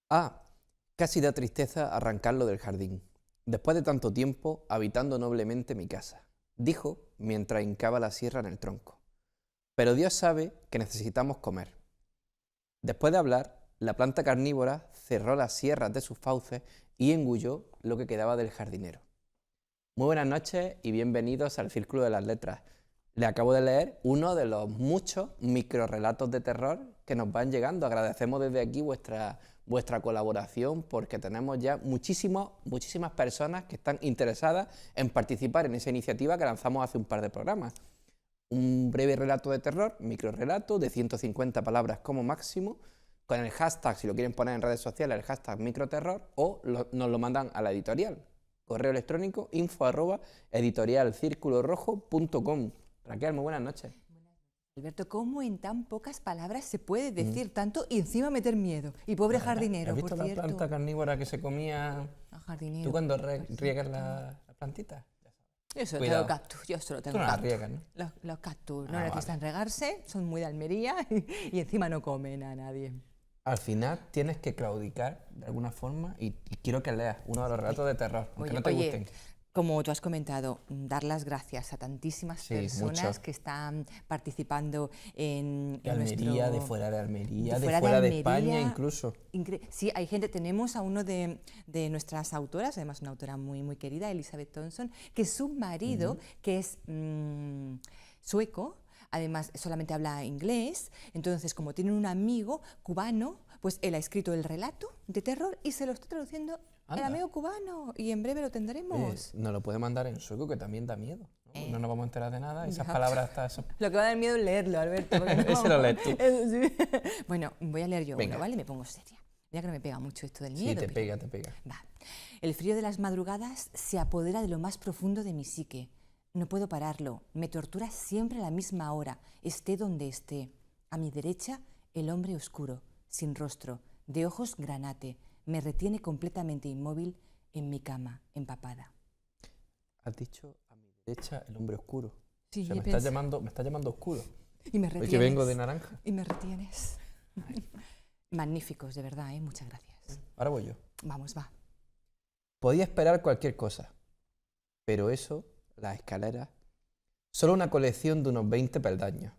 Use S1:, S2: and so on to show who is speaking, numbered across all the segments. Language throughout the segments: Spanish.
S1: Ah, casi da tristeza arrancarlo del jardín, después de tanto tiempo habitando noblemente mi casa, dijo mientras hincaba la sierra en el tronco. Pero Dios sabe que necesitamos comer. Después de hablar, la planta carnívora cerró las sierras de sus fauces y engulló lo que quedaba del jardinero. Muy buenas noches y bienvenidos al Círculo de las Letras. Le acabo de leer uno de los muchos microrelatos de terror que nos van llegando. Agradecemos desde aquí vuestra colaboración porque tenemos ya muchísimas personas que están interesadas en participar en esa iniciativa que lanzamos hace un par de programas. Un breve relato de terror, microrelato de 150 palabras como máximo, con el hashtag, si lo quieren poner en redes sociales, el hashtag microterror, o nos lo mandan a la editorial. Correo electrónico info@editorialcirculorrojo.com. Raquel, muy buenas noches.
S2: Alberto, ¿cómo en tan pocas palabras se puede decir tanto y encima meter miedo? Y pobre jardinero,
S1: ¿Has visto
S2: por
S1: la
S2: cierto.
S1: planta carnívora que se comía?
S2: Jardinero.
S1: ¿Tú cuando riegas la plantita?
S2: Yo solo
S1: Cuidado.
S2: tengo cactus, yo solo tengo
S1: Tú no la
S2: cactus.
S1: riegas, ¿no?
S2: Los cactus no
S1: vale.
S2: necesitan regarse, son muy de Almería y encima no comen a nadie.
S1: Al final tienes que claudicar de alguna forma y quiero que leas uno de los relatos de terror, aunque no te gusten.
S2: Como tú has comentado, dar las gracias a tantísimas personas que están participando en
S1: de Almería,
S2: nuestro...
S1: de fuera de Almería, de fuera de España incluso.
S2: Sí, hay gente, tenemos a uno de nuestras autoras, además una autora muy, muy querida, Elizabeth Thompson, que su marido, que es sueco, además solamente habla inglés, entonces como tienen un amigo cubano, pues él ha escrito el relato de terror y se lo está traduciendo el amigo cubano, y en breve lo tendremos.
S1: Nos lo puede mandar en sueco, que también da miedo. No nos vamos a enterar de nada, esas
S2: Ya.
S1: palabras...
S2: Lo que va a dar miedo es leerlo, Alberto.
S1: Ese lo lees tú.
S2: Sí. Bueno, voy a leer yo uno, ¿vale? Me pongo seria. Mira que no me pega mucho esto del miedo.
S1: Sí, te pega.
S2: Va. El frío de las madrugadas se apodera de lo más profundo de mi psique. No puedo pararlo, me tortura siempre a la misma hora, esté donde esté. A mi derecha, el hombre oscuro, sin rostro, de ojos granate, me retiene completamente inmóvil en mi cama, empapada.
S1: Has dicho a mi derecha el hombre oscuro.
S2: Sí,
S1: o sea, me estás llamando oscuro.
S2: Y me retienes.
S1: Porque vengo de naranja.
S2: Y me retienes. Magníficos, de verdad, ¿eh? Muchas gracias.
S1: Ahora voy yo.
S2: Vamos, va.
S1: Podía esperar cualquier cosa, pero eso, las escaleras, solo una colección de unos 20 peldaños.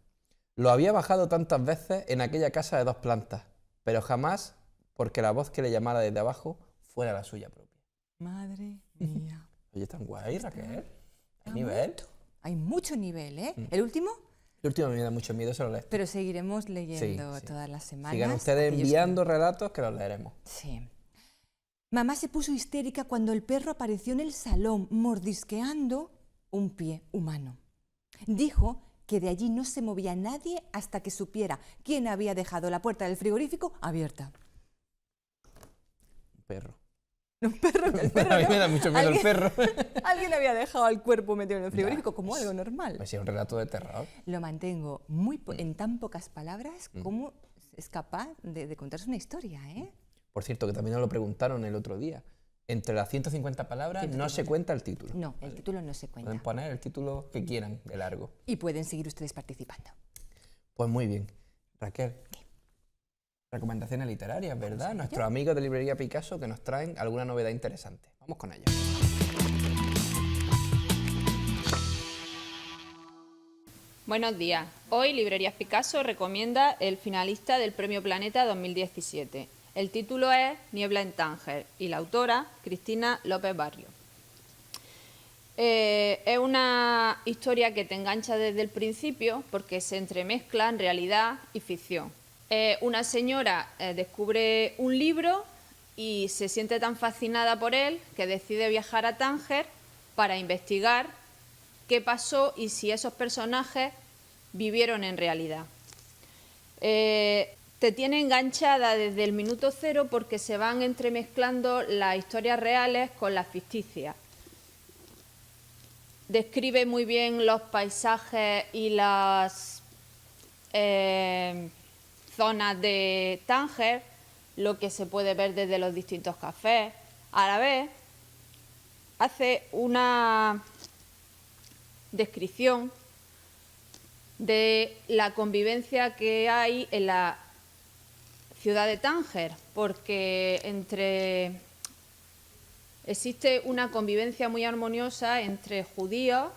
S1: Lo había bajado tantas veces en aquella casa de 2 plantas, pero jamás porque la voz que le llamara desde abajo fuera la suya propia.
S2: Madre mía.
S1: Oye, tan guay, Raquel. ¿Hay nivel?
S2: Hay mucho nivel, ¿eh? ¿El último?
S1: El último me da mucho miedo, se lo lees.
S2: Pero seguiremos leyendo todas las semanas.
S1: Sigan ustedes enviando relatos que los leeremos.
S2: Sí. Mamá se puso histérica cuando el perro apareció en el salón mordisqueando un pie humano. Dijo que de allí no se movía nadie hasta que supiera quién había dejado la puerta del frigorífico abierta.
S1: Un perro.
S2: Un perro, el perro.
S1: A mí me da mucho miedo el perro.
S2: Alguien había dejado el cuerpo metido en el frigorífico como algo normal.
S1: Pues sí, un relato de terror.
S2: Lo mantengo en tan pocas palabras como es capaz de contarse una historia, ¿eh?
S1: Por cierto, que también nos lo preguntaron el otro día. Entre las 150 palabras no se cuenta el título.
S2: No, el título no se cuenta.
S1: Pueden poner el título que quieran, de largo.
S2: Y pueden seguir ustedes participando.
S1: Pues muy bien. Raquel.
S2: ¿Qué?
S1: Recomendaciones literarias, ¿verdad? Nuestros amigos de Librería Picasso que nos traen alguna novedad interesante. Vamos con ello.
S3: Buenos días. Hoy Librerías Picasso recomienda el finalista del Premio Planeta 2017. El título es Niebla en Tánger y la autora Cristina López Barrio. Es una historia que te engancha desde el principio porque se entremezclan realidad y ficción. Una señora descubre un libro y se siente tan fascinada por él que decide viajar a Tánger para investigar qué pasó y si esos personajes vivieron en realidad. Te tiene enganchada desde el minuto cero porque se van entremezclando las historias reales con las ficticias. Describe muy bien los paisajes y las zonas de Tánger, lo que se puede ver desde los distintos cafés. A la vez, hace una descripción de la convivencia que hay en la ciudad de Tánger, porque existe una convivencia muy armoniosa entre judíos,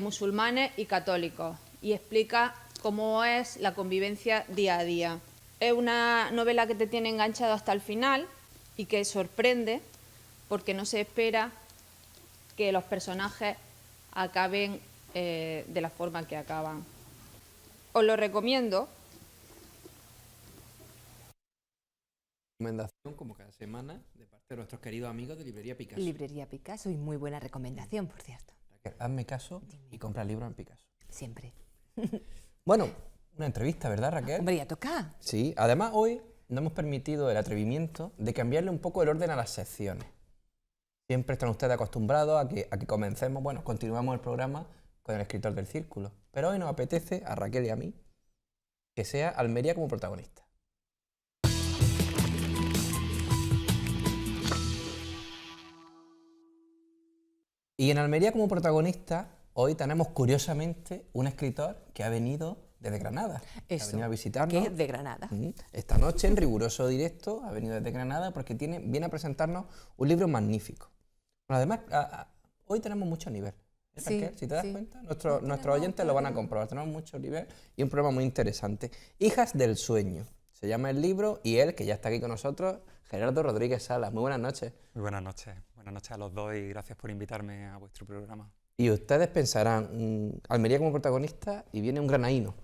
S3: musulmanes y católicos, y explica cómo es la convivencia día a día. Es una novela que te tiene enganchado hasta el final y que sorprende porque no se espera que los personajes acaben de la forma que acaban. Os lo recomiendo.
S1: Recomendación, como cada semana, de parte de nuestros queridos amigos de Librería Picasso.
S2: Librería Picasso, y muy buena recomendación, por cierto.
S1: Raquel, hazme caso y compra libros en Picasso.
S2: Siempre.
S1: Bueno, una entrevista, ¿verdad, Raquel?
S2: Hombre, ya toca.
S1: Sí, además hoy nos hemos permitido el atrevimiento de cambiarle un poco el orden a las secciones. Siempre están ustedes acostumbrados a que comencemos, bueno, continuamos el programa con el escritor del círculo. Pero hoy nos apetece, a Raquel y a mí, que sea Almería como protagonista. Y en Almería como protagonista, hoy tenemos curiosamente un escritor que ha venido desde Granada.
S2: Eso,
S1: ha venido a visitarnos.
S2: que es de Granada.
S1: Esta noche, en riguroso directo, ha venido desde Granada porque viene a presentarnos un libro magnífico. Bueno, además, hoy tenemos mucho nivel.
S2: Sí,
S1: Raquel, si te das
S2: sí.
S1: cuenta, nuestros oyentes lo van a comprobar. Tenemos mucho nivel y un programa muy interesante. Hijas del sueño, se llama el libro, y él, que ya está aquí con nosotros, Gerardo Rodríguez Salas. Muy buenas noches.
S4: Muy buenas noches a los dos y gracias por invitarme a vuestro programa.
S1: Y ustedes pensarán, Almería como protagonista y viene un granaíno.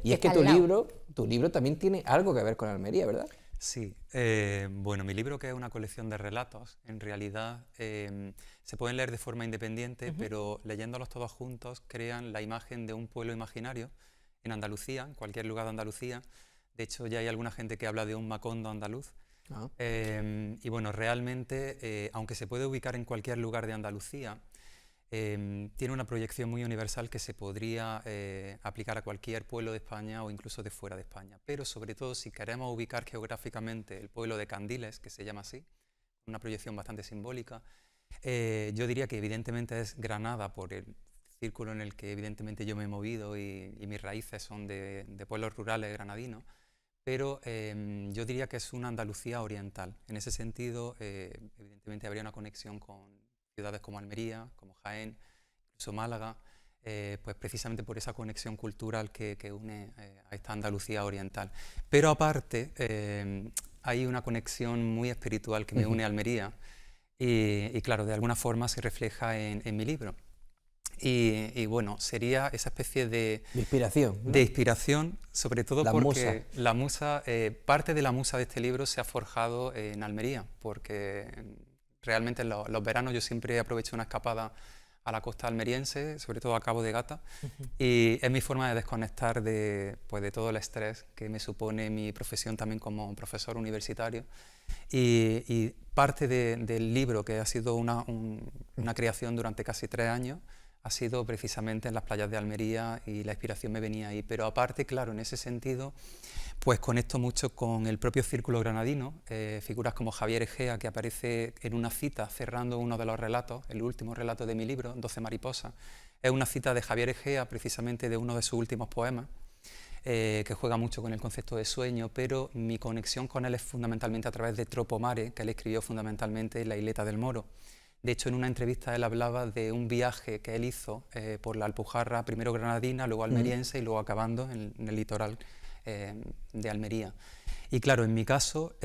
S1: Y es que tu libro también tiene algo que ver con Almería, ¿verdad?
S4: Sí, bueno, mi libro, que es una colección de relatos, en realidad se pueden leer de forma independiente, pero leyéndolos todos juntos crean la imagen de un pueblo imaginario en Andalucía, en cualquier lugar de Andalucía. De hecho, ya hay alguna gente que habla de un Macondo andaluz.
S1: Ah.
S4: Y bueno, realmente, aunque se puede ubicar en cualquier lugar de Andalucía, tiene una proyección muy universal que se podría aplicar a cualquier pueblo de España o incluso de fuera de España. Pero sobre todo, si queremos ubicar geográficamente el pueblo de Candiles, que se llama así, una proyección bastante simbólica, yo diría que evidentemente es Granada por el círculo en el que evidentemente yo me he movido y mis raíces son de pueblos rurales granadinos, pero yo diría que es una Andalucía oriental. En ese sentido, evidentemente habría una conexión con ciudades como Almería, como Jaén, incluso Málaga, pues precisamente por esa conexión cultural que une a esta Andalucía oriental. Pero aparte, hay una conexión muy espiritual que me une a Almería y claro, de alguna forma se refleja en mi libro. Y bueno, sería esa especie de
S1: inspiración, ¿no?
S4: De inspiración, sobre todo
S1: la
S4: porque la musa, parte de la musa de este libro se ha forjado en Almería, porque realmente en los veranos yo siempre aprovecho una escapada a la costa almeriense, sobre todo a Cabo de Gata, y es mi forma de desconectar de todo el estrés que me supone mi profesión también como profesor universitario. Y parte del libro, que ha sido una creación durante casi 3 años, ha sido precisamente en las playas de Almería y la inspiración me venía ahí. Pero aparte, claro, en ese sentido, pues conecto mucho con el propio círculo granadino, figuras como Javier Egea, que aparece en una cita cerrando uno de los relatos, el último relato de mi libro, 12 mariposas. Es una cita de Javier Egea, precisamente de uno de sus últimos poemas, que juega mucho con el concepto de sueño, pero mi conexión con él es fundamentalmente a través de Tropomare, que él escribió fundamentalmente en La Isleta del Moro. De hecho, en una entrevista él hablaba de un viaje que él hizo por la Alpujarra, primero granadina, luego almeriense y luego acabando en el litoral de Almería. Y claro, en mi caso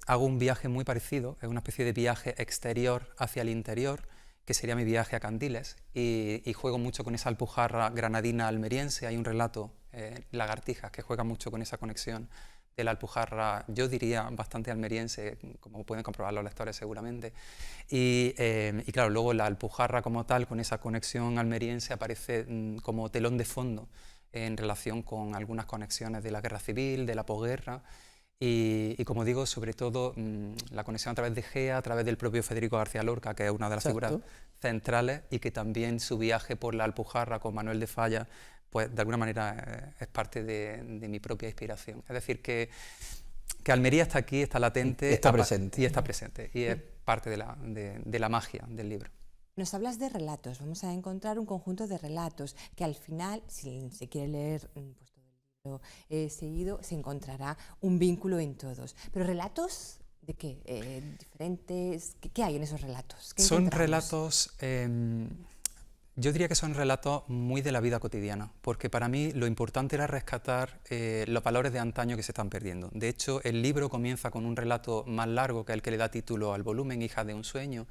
S4: hago un viaje muy parecido, es una especie de viaje exterior hacia el interior, que sería mi viaje a Candiles, y juego mucho con esa Alpujarra granadina almeriense. Hay un relato, Lagartijas, que juega mucho con esa conexión de la Alpujarra, yo diría bastante almeriense, como pueden comprobar los lectores seguramente, y claro, luego la Alpujarra como tal, con esa conexión almeriense, aparece como telón de fondo en relación con algunas conexiones de la guerra civil, de la posguerra, y como digo, sobre todo la conexión a través de Egea, a través del propio Federico García Lorca, que es una de las figuras centrales, y que también su viaje por la Alpujarra con Manuel de Falla, pues de alguna manera es parte de mi propia inspiración. Es decir, que Almería está aquí, está latente,
S1: está presente.
S4: Y está presente, y es parte de la magia del libro.
S2: Nos hablas de relatos, vamos a encontrar un conjunto de relatos que al final, si se quiere leer pues, todo el libro seguido, se encontrará un vínculo en todos. Pero relatos ¿de qué? ¿Diferentes? ¿Qué hay en esos relatos? ¿Qué
S4: Son
S2: encontramos?
S4: relatos, yo diría que son relatos muy de la vida cotidiana, porque para mí lo importante era rescatar los valores de antaño que se están perdiendo. De hecho, el libro comienza con un relato más largo, que es el que le da título al volumen, Hija de un sueño,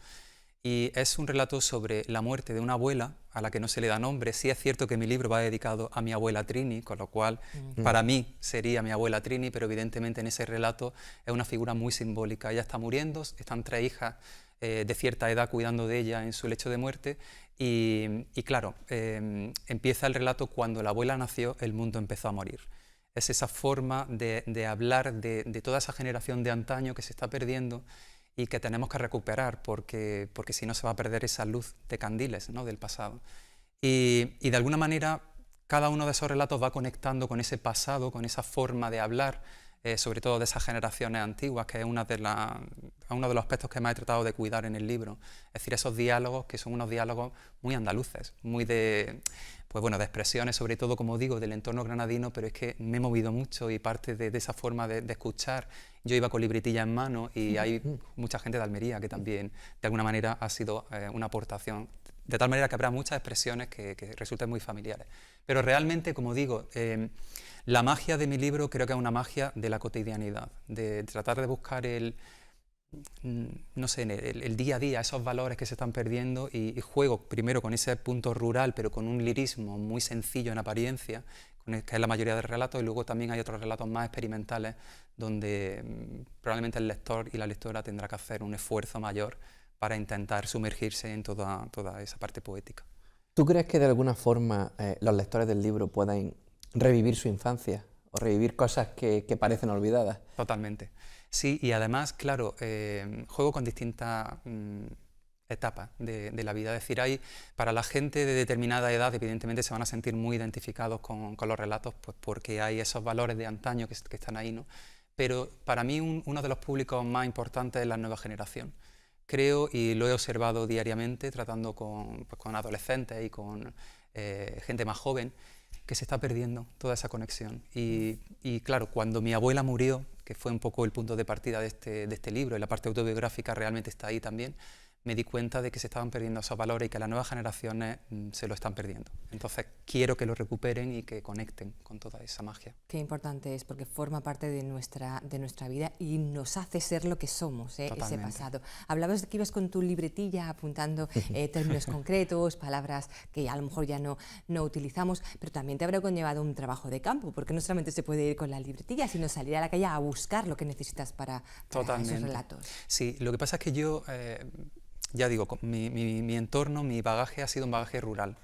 S4: y es un relato sobre la muerte de una abuela a la que no se le da nombre. Sí es cierto que mi libro va dedicado a mi abuela Trini, con lo cual para mí sería mi abuela Trini, pero evidentemente en ese relato es una figura muy simbólica. Ella está muriendo, están 3 hijas de cierta edad cuidando de ella en su lecho de muerte y claro, empieza el relato cuando la abuela nació, el mundo empezó a morir. Es esa forma de hablar de toda esa generación de antaño que se está perdiendo y que tenemos que recuperar porque si no se va a perder esa luz de candiles, ¿no?, del pasado. Y de alguna manera cada uno de esos relatos va conectando con ese pasado, con esa forma de hablar, sobre todo de esas generaciones antiguas, que es uno de los aspectos que más he tratado de cuidar en el libro. Es decir, esos diálogos que son unos diálogos muy andaluces, muy de expresiones, sobre todo, como digo, del entorno granadino, pero es que me he movido mucho y parte de esa forma de escuchar. Yo iba con libretilla en mano y hay mucha gente de Almería que también, de alguna manera, ha sido una aportación, de tal manera que habrá muchas expresiones que resulten muy familiares. Pero realmente, como digo, la magia de mi libro creo que es una magia de la cotidianidad, de tratar de buscar el día a día, esos valores que se están perdiendo y juego primero con ese punto rural, pero con un lirismo muy sencillo en apariencia, que es la mayoría de relatos, y luego también hay otros relatos más experimentales donde probablemente el lector y la lectora tendrá que hacer un esfuerzo mayor para intentar sumergirse en toda esa parte poética.
S1: ¿Tú crees que de alguna forma los lectores del libro puedan revivir su infancia o revivir cosas que parecen olvidadas?
S4: Totalmente. Sí, y además, claro, juego con distintas etapas de la vida. Es decir, para la gente de determinada edad, evidentemente se van a sentir muy identificados con los relatos, pues porque hay esos valores de antaño que están ahí, ¿no? Pero para mí uno de los públicos más importantes es la nueva generación. Creo, y lo he observado diariamente, tratando con adolescentes y con gente más joven, que se está perdiendo toda esa conexión. Y claro, cuando mi abuela murió, que fue un poco el punto de partida de este libro, y la parte autobiográfica realmente está ahí también, me di cuenta de que se estaban perdiendo esos valores y que las nuevas generaciones se lo están perdiendo. Entonces quiero que lo recuperen y que conecten con toda esa magia.
S2: Qué importante es, porque forma parte de nuestra vida y nos hace ser lo que somos, ese pasado. Hablabas de que ibas con tu libretilla apuntando términos concretos, palabras que a lo mejor ya no utilizamos, pero también te habrá conllevado un trabajo de campo, porque no solamente se puede ir con la libretilla, sino salir a la calle a buscar lo que necesitas para esos relatos.
S4: Sí, lo que pasa es que yo... ya digo, mi entorno, mi bagaje ha sido un bagaje rural.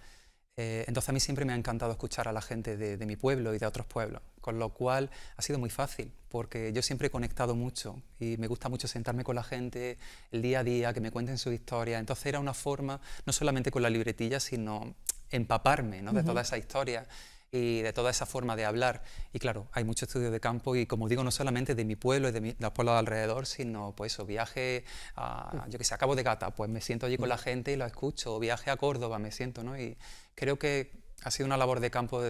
S4: Entonces a mí siempre me ha encantado escuchar a la gente de mi pueblo y de otros pueblos, con lo cual ha sido muy fácil, porque yo siempre he conectado mucho y me gusta mucho sentarme con la gente el día a día, que me cuenten su historia. Entonces era una forma, no solamente con la libretilla, sino empaparme, ¿no?, de toda esa historia y de toda esa forma de hablar. Y claro, hay mucho estudio de campo y, como digo, no solamente de mi pueblo y de los pueblos de alrededor, sino pues eso, viaje a, yo que sé, a Cabo de Gata, pues me siento allí con la gente y lo escucho, o viaje a Córdoba, me siento, ¿no? Y creo que ha sido una labor de campo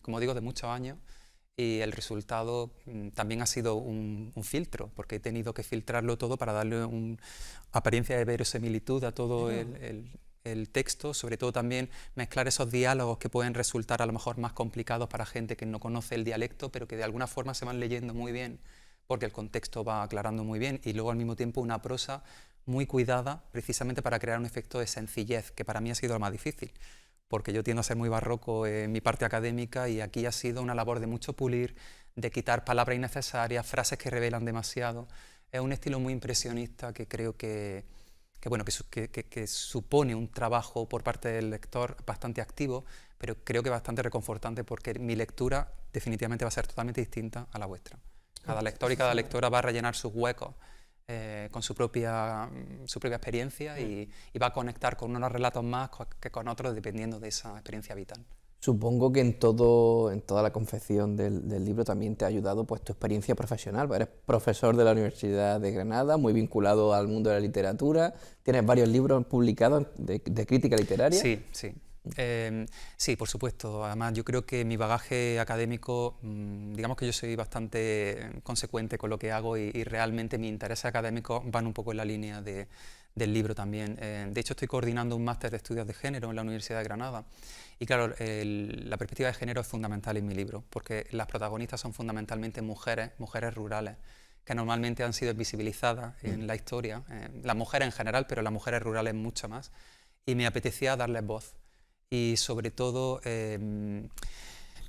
S4: como digo, de muchos años, y el resultado también ha sido un filtro, porque he tenido que filtrarlo todo para darle una apariencia de verosimilitud a todo el texto, sobre todo también mezclar esos diálogos que pueden resultar a lo mejor más complicados para gente que no conoce el dialecto, pero que de alguna forma se van leyendo muy bien, porque el contexto va aclarando muy bien, y luego al mismo tiempo una prosa muy cuidada, precisamente para crear un efecto de sencillez, que para mí ha sido lo más difícil, porque yo tiendo a ser muy barroco en mi parte académica, y aquí ha sido una labor de mucho pulir, de quitar palabras innecesarias, frases que revelan demasiado. Es un estilo muy impresionista que creo que supone un trabajo por parte del lector bastante activo, pero creo que bastante reconfortante, porque mi lectura definitivamente va a ser totalmente distinta a la vuestra. Cada lector y cada lectora va a rellenar sus huecos con su propia experiencia y va a conectar con unos relatos más que con otros, dependiendo de esa experiencia vital.
S1: Supongo que en toda la confección del libro también te ha ayudado pues tu experiencia profesional. Eres profesor de la Universidad de Granada, muy vinculado al mundo de la literatura. Tienes varios libros publicados de crítica literaria.
S4: Sí, sí. Sí, por supuesto. Además, yo creo que mi bagaje académico, digamos que yo soy bastante consecuente con lo que hago y realmente mis intereses académicos van un poco en la línea del libro también. De hecho, estoy coordinando un máster de estudios de género en la Universidad de Granada y claro, la perspectiva de género es fundamental en mi libro porque las protagonistas son fundamentalmente mujeres rurales que normalmente han sido invisibilizadas en la historia, las mujeres en general, pero las mujeres rurales mucho más, y me apetecía darles voz. Y sobre todo,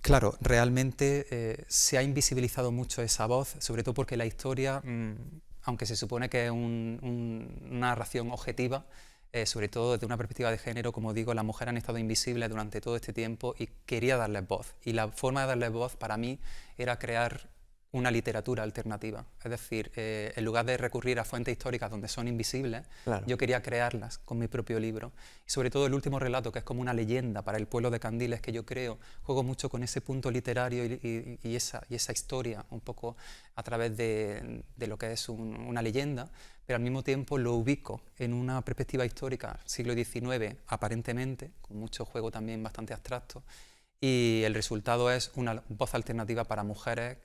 S4: claro, realmente se ha invisibilizado mucho esa voz, sobre todo porque la historia, aunque se supone que es una narración objetiva, sobre todo desde una perspectiva de género, como digo, las mujeres han estado invisibles durante todo este tiempo y quería darles voz. Y la forma de darles voz para mí era crear una literatura alternativa. Es decir, en lugar de recurrir a fuentes históricas donde son invisibles,
S1: Claro.
S4: yo quería crearlas con mi propio libro. Y sobre todo el último relato, que es como una leyenda para el pueblo de Candiles, que yo creo, juego mucho con ese punto literario y esa historia, un poco a través de lo que es una leyenda, pero al mismo tiempo lo ubico en una perspectiva histórica, siglo XIX, aparentemente, con mucho juego también bastante abstracto, y el resultado es una voz alternativa para mujeres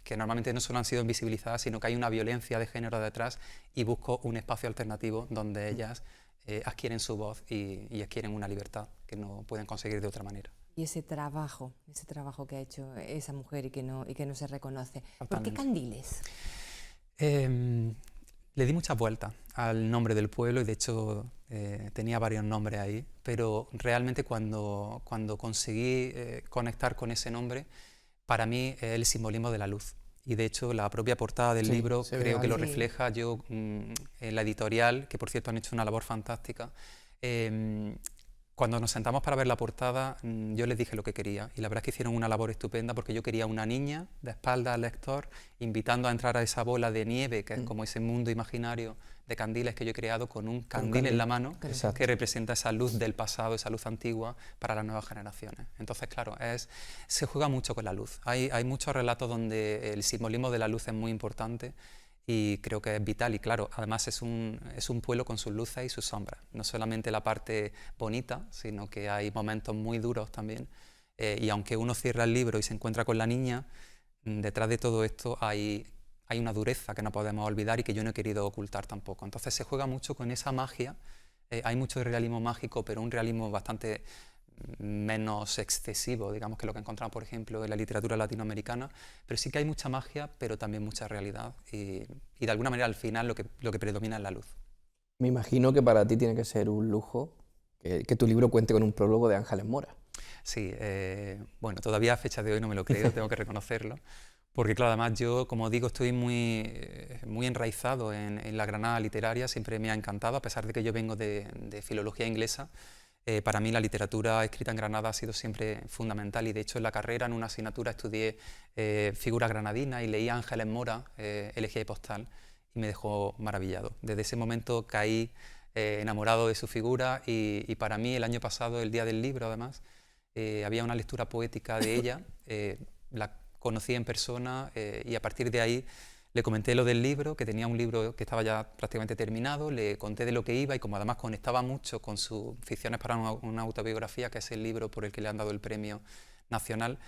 S4: que normalmente no solo han sido invisibilizadas, sino que hay una violencia de género detrás y busco un espacio alternativo donde ellas adquieren su voz y adquieren una libertad que no pueden conseguir de otra manera.
S2: Y ese trabajo que ha hecho esa mujer y que no se reconoce. ¿Por qué
S4: Totalmente.
S2: Candiles?
S4: Le di muchas vueltas al nombre del pueblo y de hecho tenía varios nombres ahí, pero realmente cuando conseguí conectar con ese nombre, para mí es el simbolismo de la luz. Y de hecho la propia portada del
S1: Sí,
S4: libro
S1: se ve
S4: creo que lo
S2: ahí.
S4: refleja. Yo, en la editorial, que por cierto han hecho una labor fantástica, cuando nos sentamos para ver la portada, yo les dije lo que quería y la verdad es que hicieron una labor estupenda porque yo quería una niña de espaldas al lector, invitando a entrar a esa bola de nieve, que es como ese mundo imaginario de Candiles que yo he creado con un candil en la mano
S1: Exacto.
S4: que representa esa luz del pasado, esa luz antigua para las nuevas generaciones. Entonces, claro, se juega mucho con la luz. Hay muchos relatos donde el simbolismo de la luz es muy importante y creo que es vital y claro, además es un pueblo con sus luces y sus sombras, no solamente la parte bonita, sino que hay momentos muy duros también y aunque uno cierra el libro y se encuentra con la niña, detrás de todo esto hay una dureza que no podemos olvidar y que yo no he querido ocultar tampoco. Entonces se juega mucho con esa magia, hay mucho de realismo mágico, pero un realismo bastante menos excesivo, digamos, que lo que encontramos, por ejemplo, en la literatura latinoamericana, pero sí que hay mucha magia, pero también mucha realidad y de alguna manera al final lo que predomina es la luz.
S1: Me imagino que para ti tiene que ser un lujo que tu libro cuente con un prólogo de Ángeles Mora.
S4: Sí, bueno, todavía a fecha de hoy no me lo creo, tengo que reconocerlo, porque claro, además yo, como digo, estoy muy enraizado en la Granada literaria, siempre me ha encantado, a pesar de que yo vengo de filología inglesa. Para mí la literatura escrita en Granada ha sido siempre fundamental y de hecho en la carrera, en una asignatura, estudié figura granadina y leí a Ángeles Mora, Elegía y Postal, y me dejó maravillado. Desde ese momento caí enamorado de su figura y para mí el año pasado, el día del libro además, había una lectura poética de ella, la conocí en persona y a partir de ahí le comenté lo del libro, que tenía un libro que estaba ya prácticamente terminado, le conté de lo que iba y como además conectaba mucho con sus ficciones para una autobiografía, que es el libro por el que le han dado el premio nacional,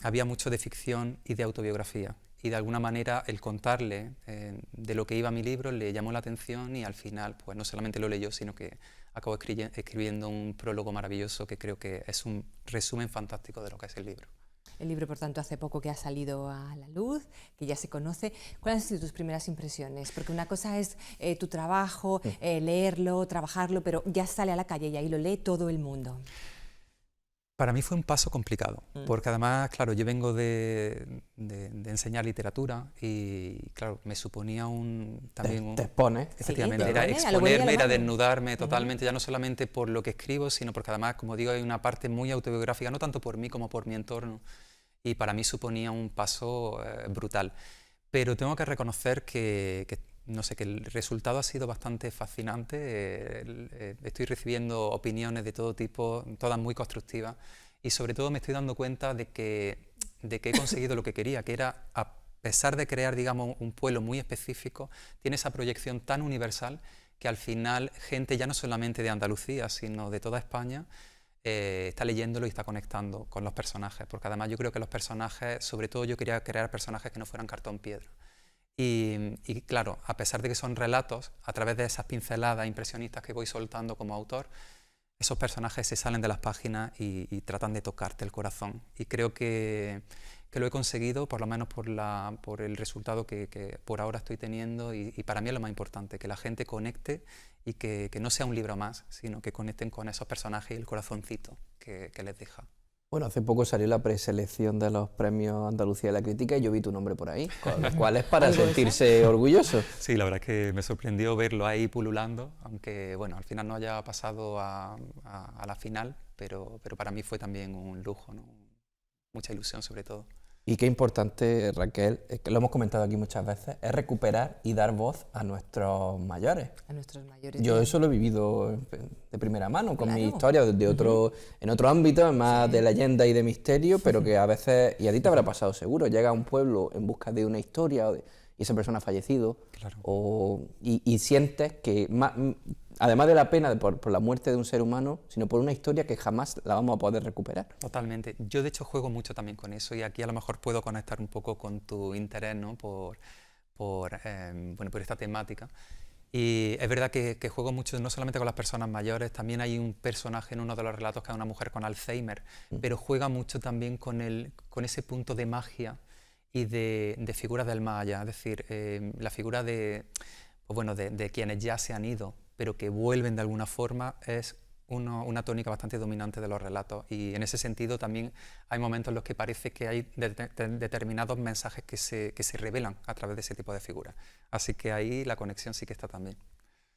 S4: había mucho de ficción y de autobiografía. Y de alguna manera el contarle de lo que iba mi libro le llamó la atención y al final pues no solamente lo leyó, sino que acabó escribiendo un prólogo maravilloso que creo que es un resumen fantástico de lo que es el libro.
S2: El libro, por tanto, hace poco que ha salido a la luz, que ya se conoce. ¿Cuáles han sido tus primeras impresiones? Porque una cosa es tu trabajo, leerlo, trabajarlo, pero ya sale a la calle y ahí lo lee todo el mundo.
S4: Para mí fue un paso complicado, porque además, claro, yo vengo de enseñar literatura y, claro, me suponía también
S1: Te expones.
S4: efectivamente,
S2: Sí,
S4: era
S2: te expones, a lo bueno y a lo
S4: exponerme, era
S2: malo.
S4: desnudarme totalmente, ya no solamente por lo que escribo, sino porque además, como digo, hay una parte muy autobiográfica, no tanto por mí como por mi entorno, y para mí suponía un paso brutal. Pero tengo que reconocer no sé, que el resultado ha sido bastante fascinante. Estoy recibiendo opiniones de todo tipo, todas muy constructivas, y sobre todo me estoy dando cuenta de que he conseguido lo que quería, que era, a pesar de crear, digamos, un pueblo muy específico, tiene esa proyección tan universal que al final gente ya no solamente de Andalucía, sino de toda España, está leyéndolo y está conectando con los personajes, porque además yo creo que los personajes, sobre todo yo quería crear personajes que no fueran cartón piedra. Y claro, a pesar de que son relatos, a través de esas pinceladas impresionistas que voy soltando como autor, esos personajes se salen de las páginas y tratan de tocarte el corazón. Y creo que lo he conseguido, por lo menos por el resultado que por ahora estoy teniendo, y para mí es lo más importante, que la gente conecte y que no sea un libro más, sino que conecten con esos personajes y el corazoncito que les deja.
S1: Bueno, hace poco salió la preselección de los premios Andalucía de la Crítica y yo vi tu nombre por ahí, con lo cual es para sentirse orgulloso.
S4: Sí, la verdad es que me sorprendió verlo ahí pululando, aunque bueno, al final no haya pasado a la final, pero para mí fue también un lujo, ¿no? Mucha ilusión sobre todo.
S1: Y qué importante, Raquel, es que lo hemos comentado aquí muchas veces, es recuperar y dar voz a nuestros mayores.
S2: A nuestros mayores.
S1: Yo eso lo he vivido de primera mano, con mi
S2: Claro.
S1: historia, en otro ámbito, más de leyenda y de misterio, pero que a veces, y a ti te habrá pasado seguro, llega a un pueblo en busca de una historia y esa persona ha fallecido,
S4: Claro.
S1: y sientes que, además de la pena por la muerte de un ser humano, sino por una historia que jamás la vamos a poder recuperar.
S4: Totalmente. Yo de hecho juego mucho también con eso y aquí a lo mejor puedo conectar un poco con tu interés, ¿no? por esta temática. Y es verdad que juego mucho no solamente con las personas mayores, también hay un personaje en uno de los relatos que es una mujer con Alzheimer, pero juega mucho también con ese punto de magia y de figuras del más allá, es decir, la figura de quienes ya se han ido, pero que vuelven de alguna forma, es una tónica bastante dominante de los relatos, y en ese sentido también hay momentos en los que parece que hay determinados mensajes que se revelan a través de ese tipo de figuras, así que ahí la conexión sí que está también.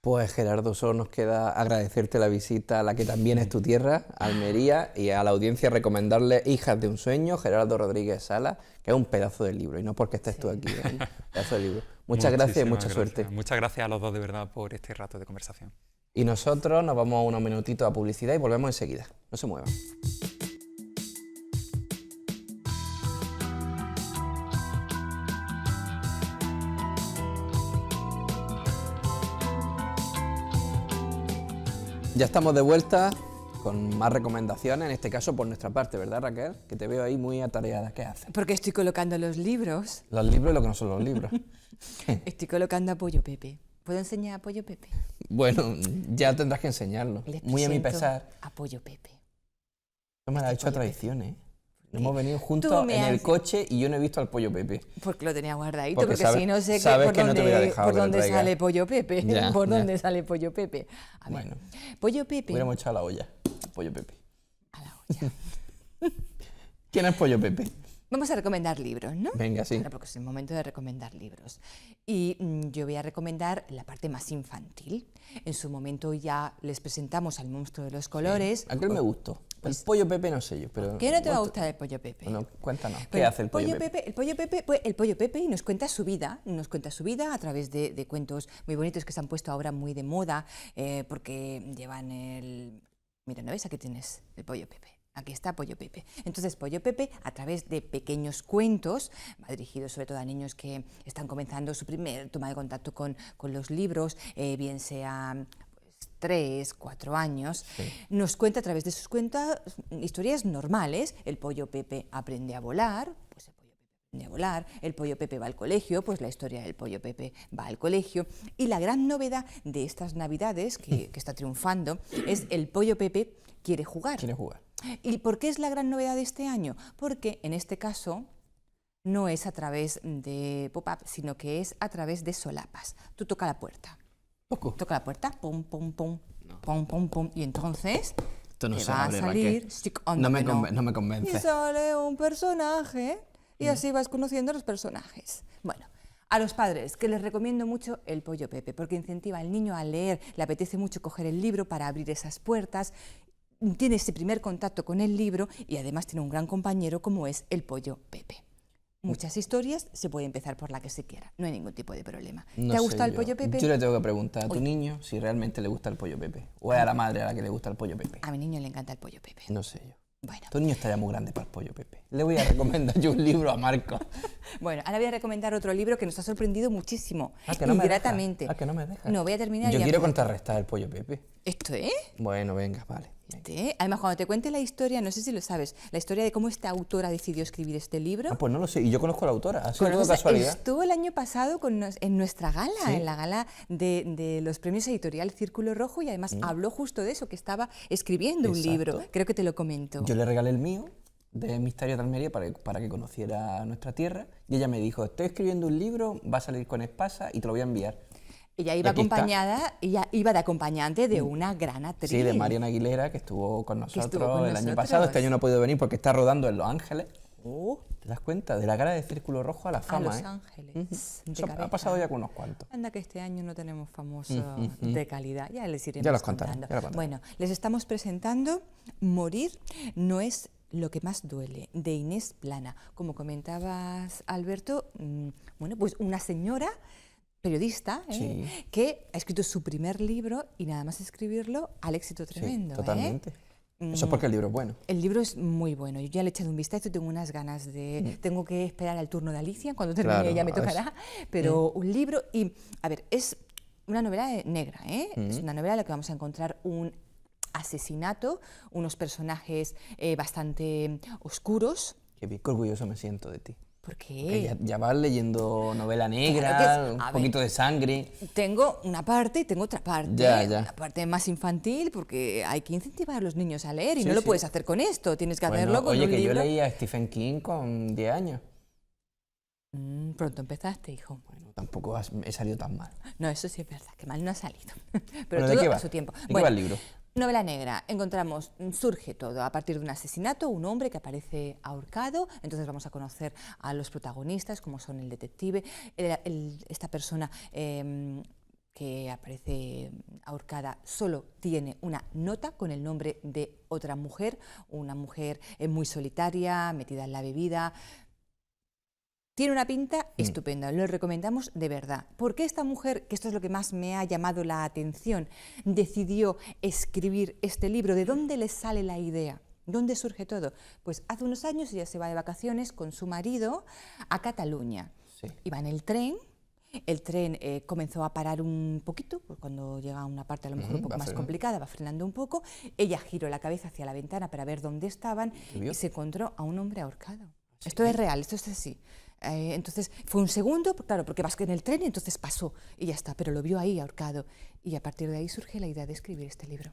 S1: Pues Gerardo, solo nos queda agradecerte la visita a la que también es tu tierra, Almería, y a la audiencia recomendarle Hijas de un sueño, Gerardo Rodríguez Sala, que es un pedazo de libro, y no porque estés tú aquí, es un pedazo de libro. Muchas gracias y mucha suerte.
S4: Muchas gracias a los dos de verdad por este rato de conversación.
S1: Y nosotros nos vamos unos minutitos a publicidad y volvemos enseguida. No se muevan. Ya estamos de vuelta con más recomendaciones, en este caso por nuestra parte, ¿verdad, Raquel? Que te veo ahí muy atareada. ¿Qué haces?
S2: Porque estoy colocando los libros.
S1: Los libros y lo que no son los libros.
S2: Estoy colocando a Pollo Pepe. ¿Puedo enseñar a Pollo Pepe?
S1: Bueno, ya tendrás que enseñarlo.
S2: Les
S1: Muy a mi
S2: presento
S1: pesar.
S2: a Pollo Pepe.
S1: No me lo ha
S2: Este
S1: hecho a
S2: Pollo
S1: traición, ¿eh?
S2: ¿Qué?
S1: Hemos venido
S2: Tú
S1: juntos
S2: me
S1: en el
S2: has-
S1: coche y yo no he visto al Pollo Pepe.
S2: Porque lo tenía guardadito,
S1: Porque
S2: porque si no sé
S1: sabes
S2: por
S1: que no te hubiera
S2: dónde,
S1: dejado
S2: por
S1: que lo
S2: dónde
S1: traiga.
S2: sale Pollo Pepe.
S1: Ya,
S2: por
S1: ya.
S2: dónde sale Pollo Pepe. A ver,
S1: Bueno,
S2: Pollo Pepe
S1: hubiéramos echado a la olla. Pollo Pepe.
S2: a la olla.
S1: ¿Quién es Pollo Pepe?
S2: Vamos a recomendar libros, ¿no?
S1: Venga, sí.
S2: Ahora, porque es el momento de recomendar libros. Y yo voy a recomendar la parte más infantil. En su momento ya les presentamos al monstruo de los colores.
S1: Aquel me gustó. El Pollo Pepe no sé yo, pero...
S2: ¿Qué no te va a gustar el Pollo Pepe?
S1: Bueno, cuéntanos. ¿Qué
S2: Bueno,
S1: hace el Pollo Pepe?
S2: El Pollo Pepe, pues, el Pollo Pepe nos cuenta su vida a través de cuentos muy bonitos que se han puesto ahora muy de moda, porque llevan el... Mira, ¿no ves? Aquí tienes el Pollo Pepe. Aquí está Pollo Pepe. Entonces, Pollo Pepe, a través de pequeños cuentos, va dirigido sobre todo a niños que están comenzando su primer toma de contacto con los libros, bien sea 3, 4 años, nos cuenta a través de sus cuentas historias normales. El Pollo Pepe aprende a volar, pues el Pollo Pepe aprende a volar. El Pollo Pepe va al colegio, pues la historia del Pollo Pepe va al colegio. Y la gran novedad de estas Navidades, que está triunfando, es el Pollo Pepe quiere jugar.
S1: Quiere jugar.
S2: ¿Y por qué es la gran novedad de este año? Porque en este caso no es a través de pop-up, sino que es a través de solapas. Tú toca la puerta.
S1: Poco.
S2: Toca la puerta, pum, pum, pum, pum, pum, pum, y entonces
S1: Esto no
S2: te
S1: se
S2: va a
S1: abre,
S2: salir
S1: Raquel.
S2: stick on
S1: No
S2: the
S1: me,
S2: no.
S1: no me
S2: Y
S1: convence.
S2: sale un personaje y así vas conociendo a los personajes. Bueno, a los padres, que les recomiendo mucho el Pollo Pepe, porque incentiva al niño a leer, le apetece mucho coger el libro para abrir esas puertas, tiene ese primer contacto con el libro y además tiene un gran compañero como es el Pollo Pepe. Muchas historias, se puede empezar por la que se quiera, no hay ningún tipo de problema.
S1: No
S2: ¿Te ha
S1: sé
S2: gustado el
S1: yo.
S2: Pollo Pepe?
S1: Yo le tengo que preguntar a tu
S2: Uy.
S1: niño si realmente le gusta el Pollo Pepe. O es a la madre a la que le gusta el Pollo Pepe.
S2: A mi niño le encanta el Pollo Pepe.
S1: No sé yo.
S2: Bueno.
S1: Tu niño está ya muy grande para el pollo Pepe. Le voy a recomendar yo un libro a Marco.
S2: Bueno, ahora voy a recomendar otro libro que nos ha sorprendido muchísimo.
S1: Que no me
S2: gratamente.
S1: deja. Que no me deja.
S2: No, voy a terminar.
S1: Yo
S2: y ya
S1: quiero
S2: puedo.
S1: contrarrestar el pollo Pepe.
S2: ¿Esto,
S1: Bueno, venga, vale.
S2: Además, cuando te cuente la historia, no sé si lo sabes, la historia de cómo esta autora decidió escribir este libro.
S1: Ah, pues no lo sé. Y yo conozco a la autora. Ha sido todo
S2: Conoces-
S1: casualidad.
S2: Estuvo el año pasado en nuestra gala,
S1: Sí.
S2: en la gala de los premios editorial Círculo Rojo, y además habló justo de eso, que estaba escribiendo un
S1: Exacto.
S2: libro. Creo que te lo comentó.
S1: Yo le regalé el mío de Misterio de Almería para que conociera nuestra tierra. Y ella me dijo, estoy escribiendo un libro, va a salir con Espasa y te lo voy a enviar.
S2: Ella iba
S1: aquí está.
S2: ella iba de acompañante de una gran actriz.
S1: Sí, de Mariana Aguilera, que estuvo con nosotros
S2: estuvo con
S1: el año
S2: nosotros.
S1: pasado. Este año no ha podido venir porque está rodando en Los Ángeles.
S2: Oh,
S1: ¿Te das cuenta? De la gala de Círculo Rojo a la
S2: a
S1: fama,
S2: Los
S1: ¿eh?
S2: Ángeles.
S1: Ujú.
S2: de
S1: Eso ha
S2: cabeza.
S1: pasado ya con unos cuantos.
S2: Anda que este año no tenemos famosos de calidad. Ya les iremos
S1: Ya los contaré,
S2: contando.
S1: ya lo contaré.
S2: Bueno, les estamos presentando Morir no es lo que más duele, de Inés Plana. Como comentabas, Alberto, bueno, pues una señora periodista
S1: Sí.
S2: que ha escrito su primer libro y nada más escribirlo al éxito tremendo.
S1: Sí, totalmente.
S2: ¿eh?
S1: Eso es porque el libro es bueno.
S2: El libro es muy bueno. Yo ya le he echado un vistazo y tengo unas ganas de... Tengo que esperar al turno de Alicia. Cuando termine
S1: Claro,
S2: ya me
S1: a ver.
S2: tocará. Pero un libro y... A ver, es una novela negra, ¿eh? Es una novela en la que vamos a encontrar un asesinato, unos personajes bastante oscuros.
S1: Qué bien, qué orgulloso me siento de ti.
S2: ¿Por
S1: Que
S2: qué?
S1: ya vas leyendo novela negra,
S2: Claro que es- a
S1: un
S2: ver.
S1: poquito de sangre.
S2: Tengo una parte y tengo otra parte.
S1: Ya, ya.
S2: La parte más infantil, porque hay que incentivar a los niños a leer y
S1: Sí,
S2: no lo
S1: sí.
S2: puedes hacer con esto. Tienes que
S1: Bueno,
S2: hacerlo con
S1: oye,
S2: un
S1: que
S2: libro.
S1: yo leía a Stephen King con 10 años.
S2: Pronto empezaste, hijo.
S1: Bueno, tampoco he salido tan mal.
S2: No, eso sí es verdad, que mal no ha salido. Pero
S1: Bueno, ¿de
S2: todo
S1: qué va?
S2: a su tiempo.
S1: ¿De qué va el libro?
S2: Novela negra. Encontramos, surge todo a partir de un asesinato, un hombre que aparece ahorcado. Entonces vamos a conocer a los protagonistas, como son el detective, esta persona que aparece ahorcada solo tiene una nota con el nombre de otra mujer, una mujer muy solitaria, metida en la bebida. Tiene una pinta estupenda, lo recomendamos de verdad. ¿Por qué esta mujer, que esto es lo que más me ha llamado la atención, decidió escribir este libro? ¿De dónde le sale la idea? ¿Dónde surge todo? Pues hace unos años ella se va de vacaciones con su marido a Cataluña.
S1: Sí.
S2: Iba en el tren comenzó a parar un poquito, pues cuando llega a una parte a lo mejor un poco
S1: va
S2: más
S1: frenando.
S2: complicada, va frenando un poco. Ella giró la cabeza hacia la ventana para ver dónde estaban
S1: ¿Qué vio?
S2: y se encontró a un hombre ahorcado. Esto es real, esto es así. Entonces fue un segundo, claro, porque vas en el tren y entonces pasó y ya está, pero lo vio ahí ahorcado. Y a partir de ahí surge la idea de escribir este libro.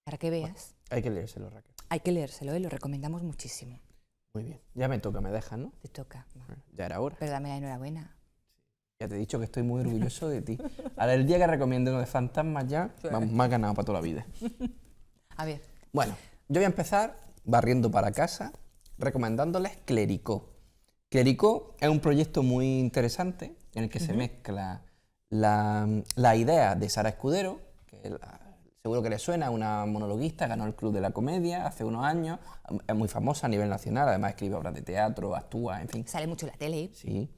S2: Para que veas,
S1: Hay que leérselo, Raquel.
S2: hay que leérselo, lo recomendamos muchísimo.
S1: Muy bien. Ya me toca, me dejas, ¿no?
S2: Te toca.
S1: Ya era hora.
S2: Pero dame la enhorabuena.
S1: Ya te he dicho que estoy muy orgulloso de ti. Ahora, el día que recomiende uno de fantasmas ya, vamos, me has ganado para toda la vida.
S2: A ver,
S1: Bueno, yo voy a empezar barriendo para casa, recomendándoles Clericó. Clericó es un proyecto muy interesante en el que se mezcla la idea de Sara Escudero, que seguro que le suena, una monologuista, ganó el Club de la Comedia hace unos años, es muy famosa a nivel nacional, además escribe obras de teatro, actúa, en fin.
S2: sale mucho en la tele.
S1: Sí.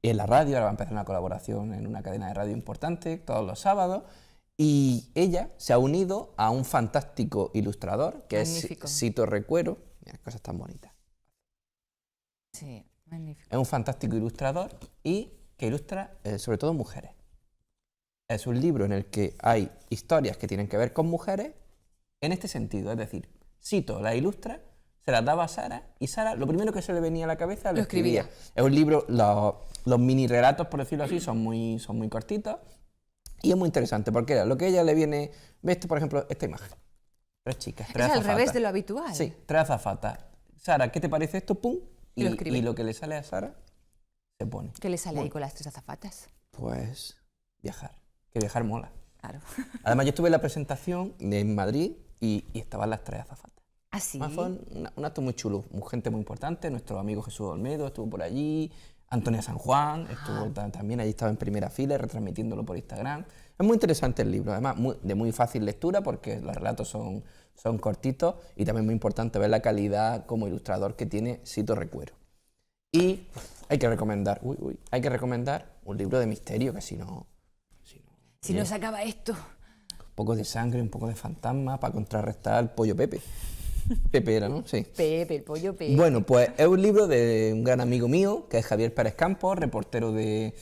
S1: Y en la radio, ahora va a empezar una colaboración en una cadena de radio importante todos los sábados. Y ella se ha unido a un fantástico ilustrador, que
S2: Magnífico.
S1: es Sito Recuero. Mira, cosas tan bonitas.
S2: Sí, magnífico.
S1: Es un fantástico ilustrador y que ilustra sobre todo mujeres. Es un libro en el que hay historias que tienen que ver con mujeres en este sentido. Es decir, Sito la ilustra, se las daba a Sara y Sara lo primero que se le venía a la cabeza lo escribía. Es un libro, los mini relatos, por decirlo así, son muy cortitos y es muy interesante porque era lo que a ella le viene... Ve, por ejemplo, esta imagen. Tres chicas,
S2: Es
S1: tres
S2: al
S1: azafatas.
S2: revés de lo habitual.
S1: Sí, tres azafatas. Sara, ¿qué te parece esto? Pum.
S2: Y lo escribe.
S1: Y lo que le sale a Sara se pone.
S2: ¿Qué le sale ahí
S1: Bueno.
S2: con las tres azafatas?
S1: Pues viajar. Que viajar mola.
S2: Claro.
S1: Además, yo estuve en la presentación en Madrid y estaban las tres azafatas.
S2: ¿Ah, sí?
S1: Además, fue un acto muy chulo, gente muy importante. Nuestro amigo Jesús Olmedo estuvo por allí, Antonia San Juan estuvo también allí, estaba en primera fila retransmitiéndolo por Instagram. Es muy interesante el libro, además de muy fácil lectura porque los relatos son cortitos y también muy importante ver la calidad como ilustrador que tiene Sito Recuero. Y hay que recomendar, hay que recomendar un libro de misterio que si no
S2: Si no se acaba esto.
S1: un poco de sangre, un poco de fantasma para contrarrestar el pollo Pepe. Pepe era, ¿no? Sí.
S2: Pepe, el pollo Pepe.
S1: Bueno, pues es un libro de un gran amigo mío, que es Javier Pérez Campos, reportero de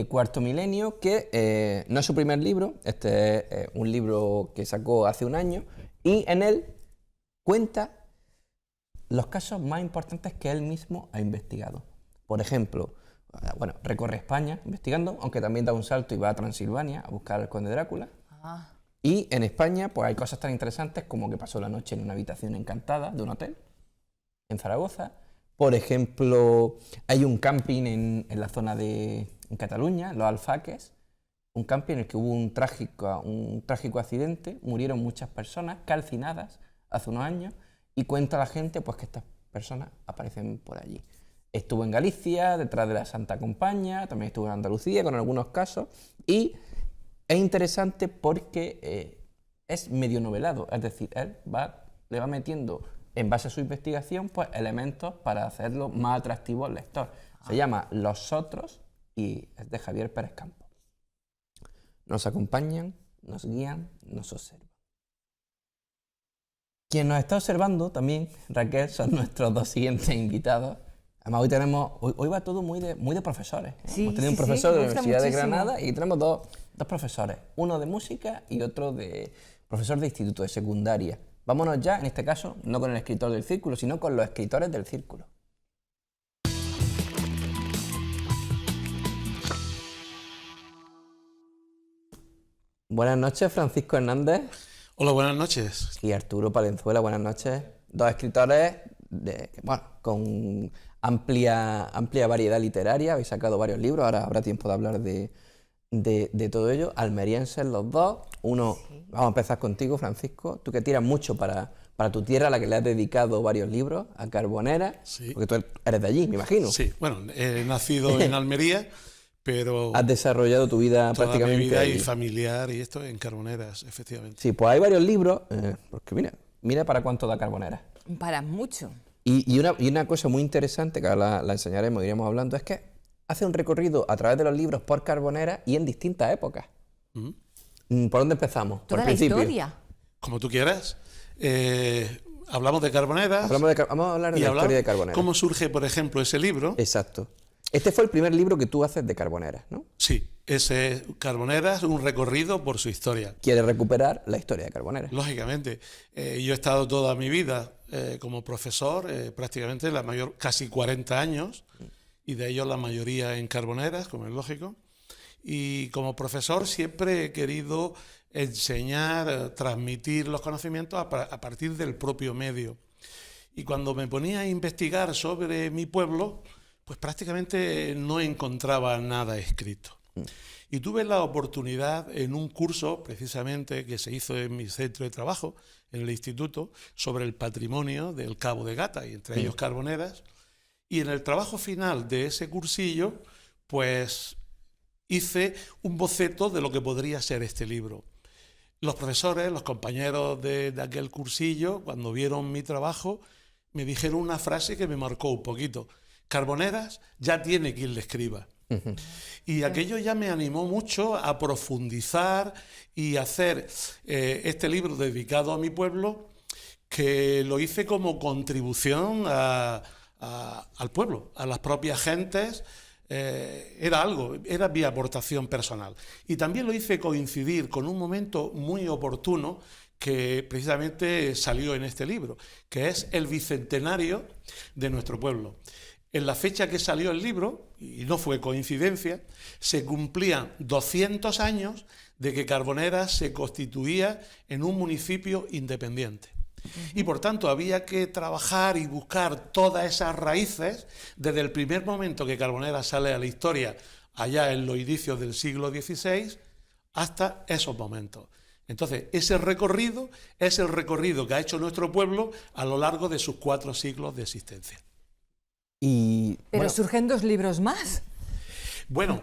S1: Cuarto Milenio, que no es su primer libro, este es un libro que sacó hace un año, y en él cuenta los casos más importantes que él mismo ha investigado. Por ejemplo, bueno, recorre España investigando, aunque también da un salto y va a Transilvania a buscar al conde Drácula.
S2: Ah.
S1: Y en España pues hay cosas tan interesantes como que pasó la noche en una habitación encantada de un hotel en Zaragoza. Por ejemplo, hay un camping en la zona en Cataluña, Los Alfaques, un camping en el que hubo un trágico accidente, murieron muchas personas calcinadas hace unos años, y cuenta la gente pues que estas personas aparecen por allí. Estuvo en Galicia, detrás de la Santa Compaña, también estuvo en Andalucía con algunos casos, y es interesante porque es medio novelado, es decir, él le va metiendo, en base a su investigación, pues elementos para hacerlo más atractivo al lector. Se llama Los Otros y es de Javier Pérez Campos. Nos acompañan, nos guían, nos observan. Quien nos está observando también, Raquel, son nuestros dos siguientes invitados. Además, hoy va todo muy de profesores.
S2: Sí,
S1: Hemos tenido un
S2: sí,
S1: profesor
S2: sí,
S1: de
S2: me
S1: la
S2: gusta
S1: Universidad de
S2: muchísimo.
S1: Granada y tenemos dos profesores, uno de música y otro de profesor de instituto, de secundaria. Vámonos ya, en este caso, no con el escritor del círculo, sino con los escritores del círculo. Buenas noches, Francisco Hernández.
S5: Hola, buenas noches.
S1: Y Arturo Palenzuela, buenas noches. Dos escritores con amplia variedad literaria, habéis sacado varios libros, ahora habrá tiempo de hablar de todo ello. Almerienses los dos. Uno, vamos a empezar contigo, Francisco, tú que tiras mucho para tu tierra, a la que le has dedicado varios libros, a Carbonera,
S5: Sí.
S1: porque tú eres de allí, me imagino.
S5: Sí, bueno, he nacido en Almería, pero
S1: Has desarrollado tu vida
S5: toda
S1: prácticamente
S5: mi vida
S1: allí.
S5: y familiar y esto en Carboneras, efectivamente.
S1: Sí, pues hay varios libros, porque mira para cuánto da Carbonera.
S2: Para mucho.
S1: Y una cosa muy interesante, que ahora la enseñaremos, iremos hablando, es que hace un recorrido a través de los libros por Carbonera y en distintas épocas.
S5: Ujú.
S1: ¿Por dónde empezamos? Por
S2: Toda
S1: el
S2: la
S1: principio.
S2: historia.
S5: Como tú quieras. Hablamos de Carboneras
S1: Vamos a hablar de
S5: y
S1: la
S5: hablar
S1: historia de Carbonera.
S5: cómo surge, por ejemplo, ese libro.
S1: Exacto. Este fue el primer libro que tú haces de Carbonera, ¿no?
S5: Sí, ese Carboneras, un recorrido por su historia.
S1: Quieres recuperar la historia de Carbonera.
S5: Lógicamente, yo he estado toda mi vida como profesor, prácticamente casi 40 años, y de ellos la mayoría en Carboneras, como es lógico. Y como profesor siempre he querido enseñar, transmitir los conocimientos a partir del propio medio. Y cuando me ponía a investigar sobre mi pueblo, pues prácticamente no encontraba nada escrito. Y tuve la oportunidad en un curso, precisamente, que se hizo en mi centro de trabajo, en el instituto, sobre el patrimonio del Cabo de Gata, y entre ellos Carboneras. Y en el trabajo final de ese cursillo, pues hice un boceto de lo que podría ser este libro. Los profesores, los compañeros de aquel cursillo, cuando vieron mi trabajo, me dijeron una frase que me marcó un poquito. Carboneras ya tiene quien le escriba. Y aquello ya me animó mucho a profundizar y hacer este libro dedicado a mi pueblo, que lo hice como contribución al pueblo, a las propias gentes. Era mi aportación personal. Y también lo hice coincidir con un momento muy oportuno que precisamente salió en este libro, que es el bicentenario de nuestro pueblo. En la fecha que salió el libro, y no fue coincidencia, se cumplían 200 años de que Carboneras se constituía en un municipio independiente. Y por tanto había que trabajar y buscar todas esas raíces desde el primer momento que Carboneras sale a la historia, allá en los inicios del siglo XVI, hasta esos momentos. Entonces, ese recorrido es el recorrido que ha hecho nuestro pueblo a lo largo de sus 4 siglos de existencia.
S1: Y,
S2: Pero
S1: bueno,
S2: surgen 2 libros más.
S5: Bueno,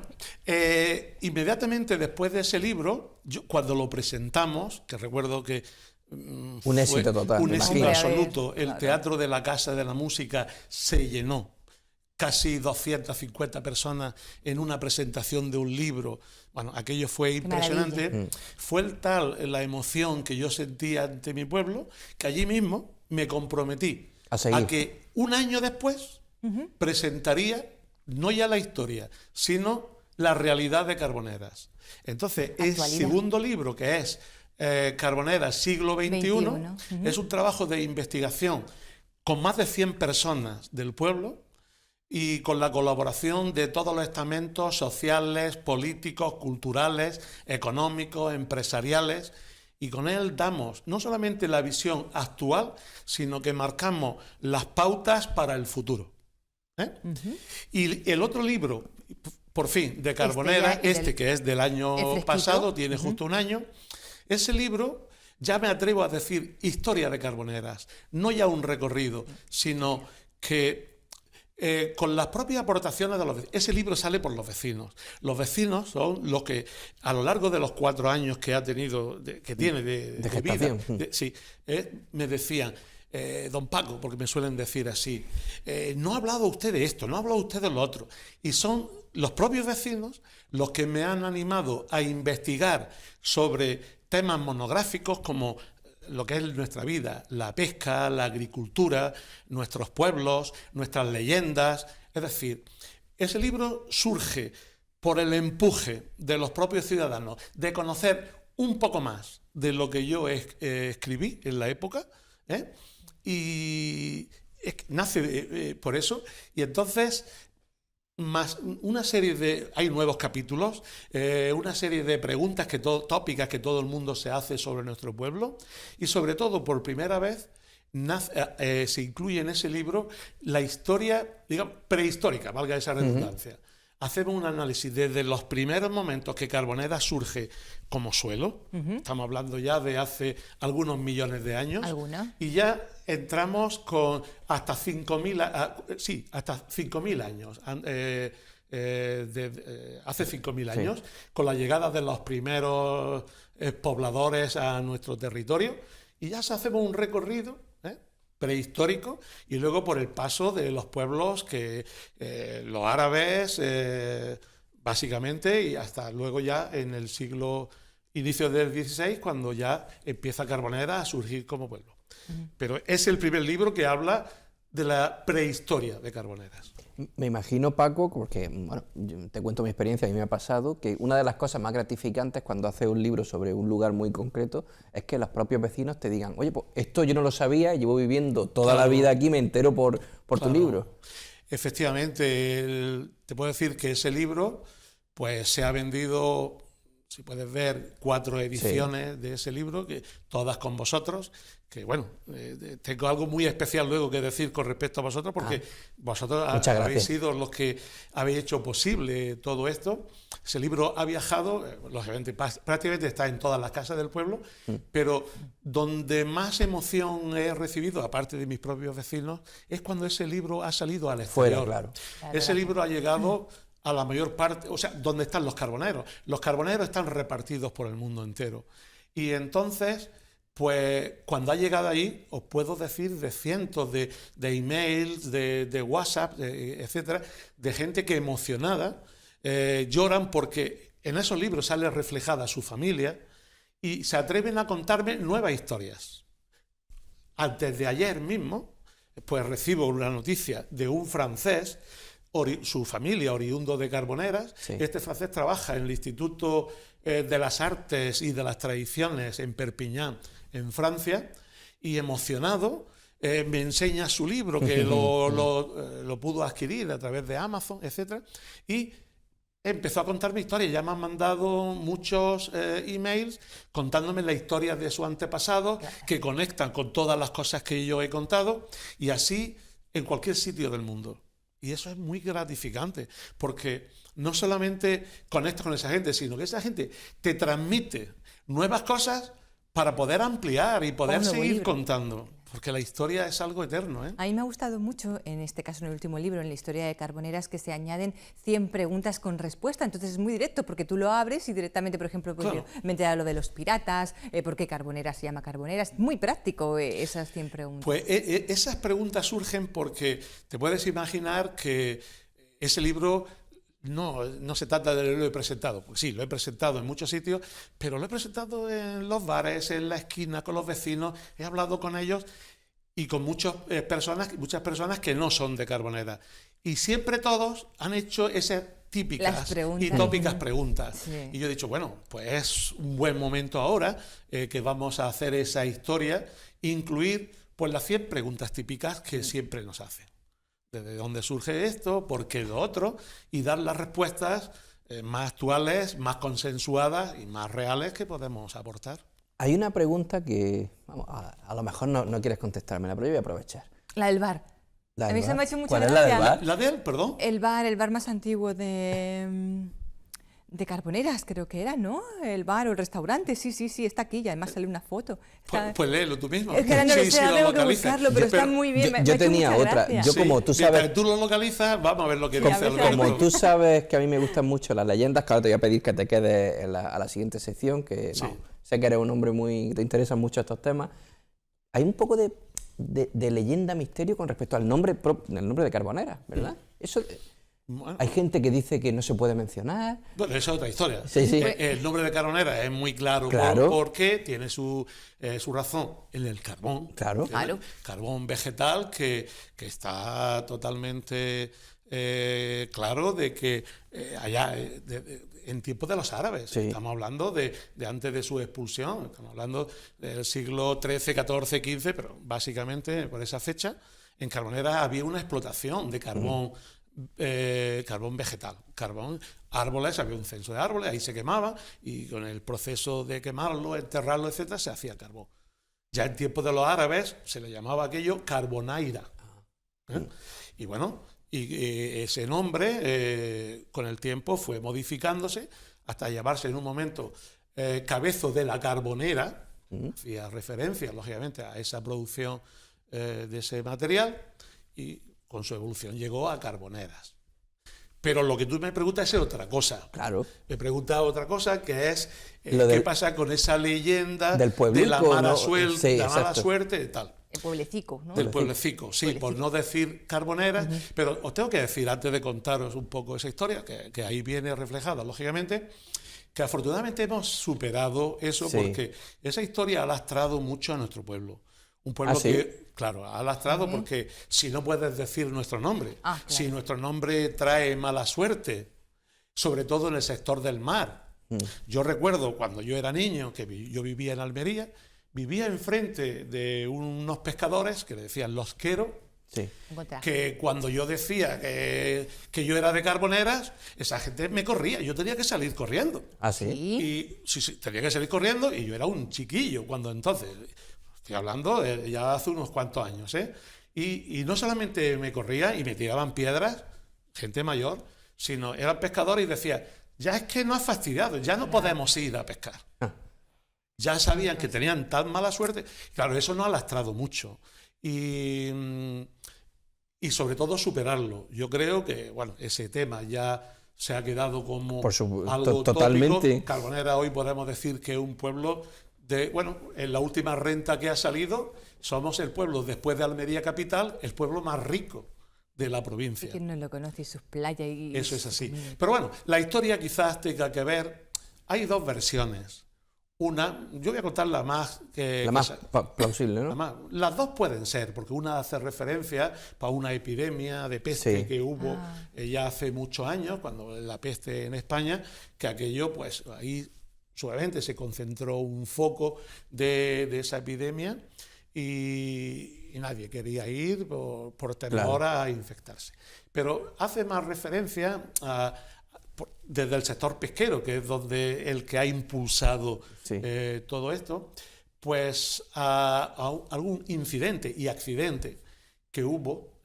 S5: inmediatamente después de ese libro, cuando lo presentamos, que recuerdo que
S1: un éxito total,
S5: un
S1: me
S5: éxito
S1: imagino.
S5: absoluto, el
S2: Claro.
S5: Teatro de la Casa de la Música se llenó. Casi 250 personas en una presentación de un libro. Bueno, aquello fue impresionante. Fue tal la emoción que yo sentía ante mi pueblo, que allí mismo, me comprometí
S1: A seguir.
S5: a que un año después presentaría no ya la historia, sino la realidad de Carboneras. Entonces, el
S2: Actualidad.
S5: segundo libro, que es Carboneras, siglo XXI, es un trabajo de investigación con más de 100 personas del pueblo y con la colaboración de todos los estamentos sociales, políticos, culturales, económicos, empresariales. Y con él damos no solamente la visión actual, sino que marcamos las pautas para el futuro. Y el otro libro, por fin, de Carbonera, que es del año pasado, tiene justo un año, ese libro ya me atrevo a decir historia de Carboneras, no ya un recorrido, sino que con las propias aportaciones de los vecinos. Ese libro sale por los vecinos. Los vecinos son los que, a lo largo de los 4 años que ha tenido, que tiene de vida, me decían, don Paco, porque me suelen decir así, no ha hablado usted de esto, no ha hablado usted de lo otro. Y son los propios vecinos los que me han animado a investigar sobre temas monográficos como lo que es nuestra vida, la pesca, la agricultura, nuestros pueblos, nuestras leyendas. Es decir, ese libro surge por el empuje de los propios ciudadanos de conocer un poco más de lo que yo escribí en la época, y nace por eso. Y entonces, más una serie de... hay nuevos capítulos, una serie de preguntas tópicas que todo el mundo se hace sobre nuestro pueblo, y sobre todo, por primera vez, se incluye en ese libro la historia, digamos, prehistórica, valga esa redundancia. Hacemos un análisis desde los primeros momentos que Carbonera surge como suelo, estamos hablando ya de hace algunos millones de años, y ya entramos con hasta 5.000 años, hace 5.000 años, con la llegada de los primeros pobladores a nuestro territorio, y ya hacemos un recorrido prehistórico, y luego por el paso de los pueblos que los árabes básicamente, y hasta luego ya en el inicio del XVI, cuando ya empieza Carbonera a surgir como pueblo. Pero es el primer libro que habla de la prehistoria de Carboneras.
S1: Me imagino, Paco, porque bueno, yo te cuento mi experiencia, a mí me ha pasado, que una de las cosas más gratificantes cuando haces un libro sobre un lugar muy concreto es que los propios vecinos te digan, oye, pues esto yo no lo sabía, llevo viviendo toda la vida aquí, me entero por tu libro.
S5: Efectivamente, te puedo decir que ese libro pues se ha vendido, si puedes ver, 4 ediciones de ese libro, que todas con vosotros, que bueno, tengo algo muy especial luego que decir con respecto a vosotros, porque vosotros habéis sido los que habéis hecho posible todo esto. Ese libro ha viajado, lógicamente prácticamente está en todas las casas del pueblo, pero donde más emoción he recibido, aparte de mis propios vecinos, es cuando ese libro ha salido al exterior.
S1: Fuera, claro.
S5: Ese libro ha llegado a la mayor parte, o sea, ¿dónde están los carboneros? Los carboneros están repartidos por el mundo entero. Y entonces, pues cuando ha llegado ahí, os puedo decir de cientos de emails, de WhatsApp, etcétera, de gente que emocionada lloran porque en esos libros sale reflejada su familia y se atreven a contarme nuevas historias. Antes de ayer mismo, pues recibo una noticia de un francés, su familia oriundo de Carboneras. Este francés trabaja en el Instituto de las Artes y de las Tradiciones en Perpiñán, en Francia, y emocionado me enseña su libro, que lo pudo adquirir a través de Amazon, etc. Y empezó a contarme historias. Ya me han mandado muchos emails contándome la historia de su antepasado, que conectan con todas las cosas que yo he contado, y así en cualquier sitio del mundo. Y eso es muy gratificante, porque no solamente conectas con esa gente, sino que esa gente te transmite nuevas cosas para poder ampliar y poder seguir contando. Porque la historia es algo eterno, ¿eh?
S2: A mí me ha gustado mucho, en este caso, en el último libro, en la historia de Carboneras, que se añaden 100 preguntas con respuesta. Entonces es muy directo, porque tú lo abres y directamente, por ejemplo, pues yo me he enterado lo de los piratas, por qué Carboneras se llama Carboneras. Muy práctico esas 100 preguntas.
S5: Pues esas preguntas surgen porque te puedes imaginar que ese libro no se trata de lo he presentado. Pues sí, lo he presentado en muchos sitios, pero lo he presentado en los bares, en la esquina, con los vecinos, he hablado con ellos, y con muchas personas que no son de Carbonera. Y siempre todos han hecho esas típicas y tópicas preguntas.
S2: Sí.
S5: Y yo he dicho, bueno, pues es un buen momento ahora que vamos a hacer esa historia, incluir pues las 100 preguntas típicas que siempre nos hacen. ¿De dónde surge esto? ¿Por qué lo otro? Y dar las respuestas más actuales, más consensuadas y más reales que podemos aportar.
S1: Hay una pregunta que vamos, a lo mejor no quieres contestármela, pero yo voy a aprovechar.
S2: La del bar.
S1: ¿La
S2: A
S1: del
S2: mí se
S1: bar?
S2: me ha hecho mucha
S1: ¿Cuál es la del
S2: gracia.
S1: bar?
S5: ¿La de él, perdón?
S2: El bar más antiguo de Carboneras, creo que era, ¿no? El bar o el restaurante, sí, está aquí y además sale una foto. Está...
S5: Pues léelo tú mismo.
S2: Es que ahora no lo sé, ahora tengo que buscarlo, pero está muy bien.
S1: Yo tenía otra. Yo como tú sabes...
S5: Mientras tú lo localizas, vamos a ver lo que
S2: Sí,
S5: dice
S2: a ver si
S5: Alberto.
S1: Como tú sabes que a mí me gustan mucho las leyendas, claro, te voy a pedir que te quedes a la siguiente sección, que
S5: Sí.
S1: no, sé que eres un hombre te interesan mucho estos temas. Hay un poco de leyenda, misterio con respecto al nombre de Carbonera, ¿verdad? Eso,
S5: Bueno,
S1: hay gente que dice que no se puede mencionar.
S5: bueno, esa es otra historia.
S1: Sí, sí.
S5: El nombre de Carbonera es muy claro,
S1: Claro.
S5: porque tiene su razón en el carbón.
S1: Claro.
S2: Claro.
S5: Carbón vegetal que está totalmente claro de que allá, en tiempos de los árabes,
S1: Sí.
S5: estamos hablando de antes de su expulsión, estamos hablando del siglo XIII, XIV, XV, pero básicamente por esa fecha, en Carbonera había una explotación de carbón. Carbón vegetal, árboles, había un censo de árboles, ahí se quemaba y con el proceso de quemarlo, enterrarlo, etcétera, se hacía carbón. Ya en tiempos de los árabes se le llamaba aquello carbonaira. Y bueno, ese nombre con el tiempo fue modificándose hasta llamarse en un momento Cabezo de la Carbonera, hacía referencia lógicamente a esa producción de ese material y con su evolución llegó a Carboneras. Pero lo que tú me preguntas es otra cosa.
S1: Claro.
S5: Me preguntas otra cosa, que es
S1: Lo
S5: qué
S1: del-
S5: pasa con esa leyenda
S1: del pueblico,
S5: de la mala,
S1: ¿no?
S5: suerte,
S1: Sí,
S5: la mala
S1: exacto.
S5: suerte y tal.
S2: El pueblecico, ¿no?
S5: Del pueblecico, sí, por no decir Carboneras, pero os tengo que decir, antes de contaros un poco esa historia, que ahí viene reflejada, lógicamente, que afortunadamente hemos superado eso,
S1: Sí.
S5: porque esa historia ha lastrado mucho a nuestro pueblo. Un pueblo
S1: ¿Ah, sí?
S5: que, claro, ha lastrado porque si no puedes decir nuestro nombre,
S2: Ah, claro.
S5: si nuestro nombre trae mala suerte, sobre todo en el sector del mar. Yo recuerdo cuando yo era niño, que yo vivía en Almería, vivía enfrente de unos pescadores que le decían los queros,
S1: Sí.
S2: Encontrar.
S5: que cuando yo decía que yo era de Carboneras, esa gente me corría, yo tenía que salir corriendo.
S1: ¿Ah, sí?
S2: Sí.
S5: Y sí, tenía que salir corriendo y yo era un chiquillo cuando entonces, estoy hablando de ya hace unos cuantos años, ¿eh? Y no solamente me corría y me tiraban piedras, gente mayor, sino eran pescadores y decía, ya es que no has fastidiado, ya no podemos ir a pescar.
S1: Ah.
S5: Ya sabían que tenían tan mala suerte. Claro, eso nos ha lastrado mucho. Y sobre todo superarlo. Yo creo que, bueno, ese tema ya se ha quedado como algo
S1: totalmente.
S5: tópico. Carbonera hoy podemos decir que es un pueblo de, bueno, en la última renta que ha salido, somos el pueblo, después de Almería capital, el pueblo más rico de la provincia.
S2: ¿Quién no lo conoce? Y sus playas y...
S5: Eso es así. Pero bueno, la historia quizás tenga que ver, hay dos versiones. Una, yo voy a contar la más
S1: La más plausible, ¿no?
S5: las dos pueden ser, porque una hace referencia para una epidemia de peste
S1: Sí.
S5: que hubo ya hace muchos años, cuando la peste en España, que aquello, pues ahí suavemente se concentró un foco de esa epidemia y nadie quería ir por temor a infectarse. Pero hace más referencia desde el sector pesquero, que es donde el que ha impulsado
S1: Sí.
S5: todo esto, pues a algún incidente y accidente que hubo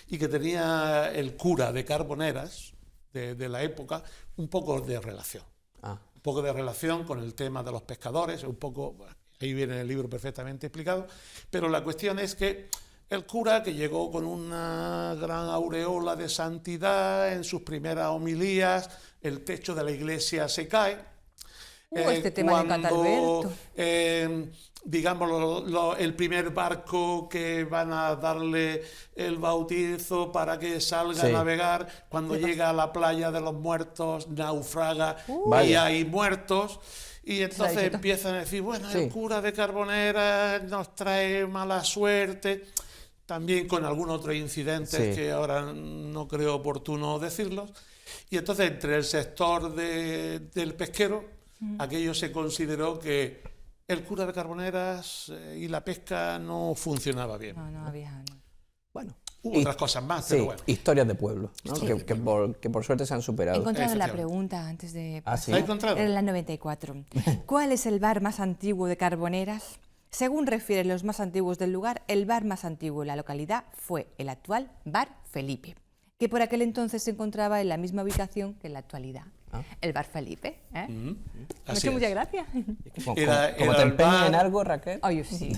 S5: y que tenía el cura de Carboneras de la época un poco de relación.
S1: Ah.
S5: Un poco de relación con el tema de los pescadores, un poco, ahí viene el libro perfectamente explicado, pero la cuestión es que el cura, que llegó con una gran aureola de santidad en sus primeras homilías, el techo de la iglesia se cae.
S2: Este tema le encanta a Alberto.
S5: Digamos, el primer barco que van a darle el bautizo para que salga
S1: Sí.
S5: a navegar, cuando llega a la playa de los muertos, naufraga y
S1: Vaya.
S5: hay muertos. Y entonces
S2: dicho todo.
S5: empiezan a decir, bueno,
S1: Sí.
S5: el cura de Carboneras nos trae mala suerte, también con algunos otros incidentes
S1: Sí.
S5: que ahora no creo oportuno decirlos. Y entonces entre el sector del pesquero, aquello se consideró que el cura de Carboneras y la pesca no funcionaba bien.
S2: No había... no.
S1: Bueno.
S5: Hubo otras cosas más,
S1: Sí,
S5: pero bueno.
S1: historias de pueblo, ¿no?
S2: Sí.
S1: Que por suerte se han
S2: He
S1: superado.
S2: encontrado la
S5: Efectivamente.
S2: pregunta antes de
S1: Ah, ¿sí?
S2: pasar.
S5: ¿La has encontrado?
S2: Era la 94. ¿Cuál es el bar más antiguo de Carboneras? Según refieren los más antiguos del lugar, el bar más antiguo en la localidad fue el actual Bar Felipe, que por aquel entonces se encontraba en la misma ubicación que en la actualidad. El Bar Felipe. ¿eh? Me ha
S5: Así
S2: hecho mucha
S5: es.
S2: gracia.
S1: Como,
S5: Era
S1: como te
S5: el
S1: empeñes
S5: bar.
S1: en algo, Raquel.
S2: Ay, sí.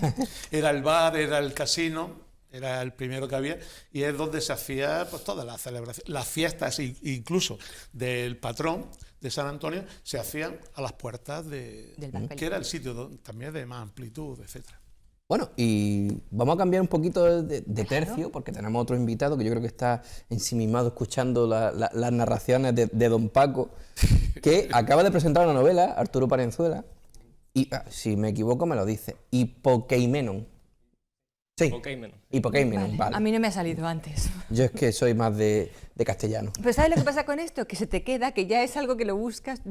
S5: Era el bar, era el casino, era el primero que había, y es donde se hacía pues todas las celebraciones, las fiestas incluso del patrón de San Antonio se hacían a las puertas
S2: Del Bar
S5: que
S2: Felipe.
S5: era el sitio también de más amplitud, etcétera.
S1: Bueno, y vamos a cambiar un poquito de tercio, porque tenemos otro invitado que yo creo que está ensimismado escuchando las narraciones de Don Paco, que acaba de presentar una novela, Arturo Parenzuela, y si me equivoco me lo dice, Hipokeimenon. Sí,
S6: Hipokeimenon.
S1: Hipokeimenon, vale.
S2: A mí no me ha salido antes.
S1: Yo es que soy más de castellano.
S2: Pero ¿sabes lo que pasa con esto? Que se te queda, que ya es algo que lo buscas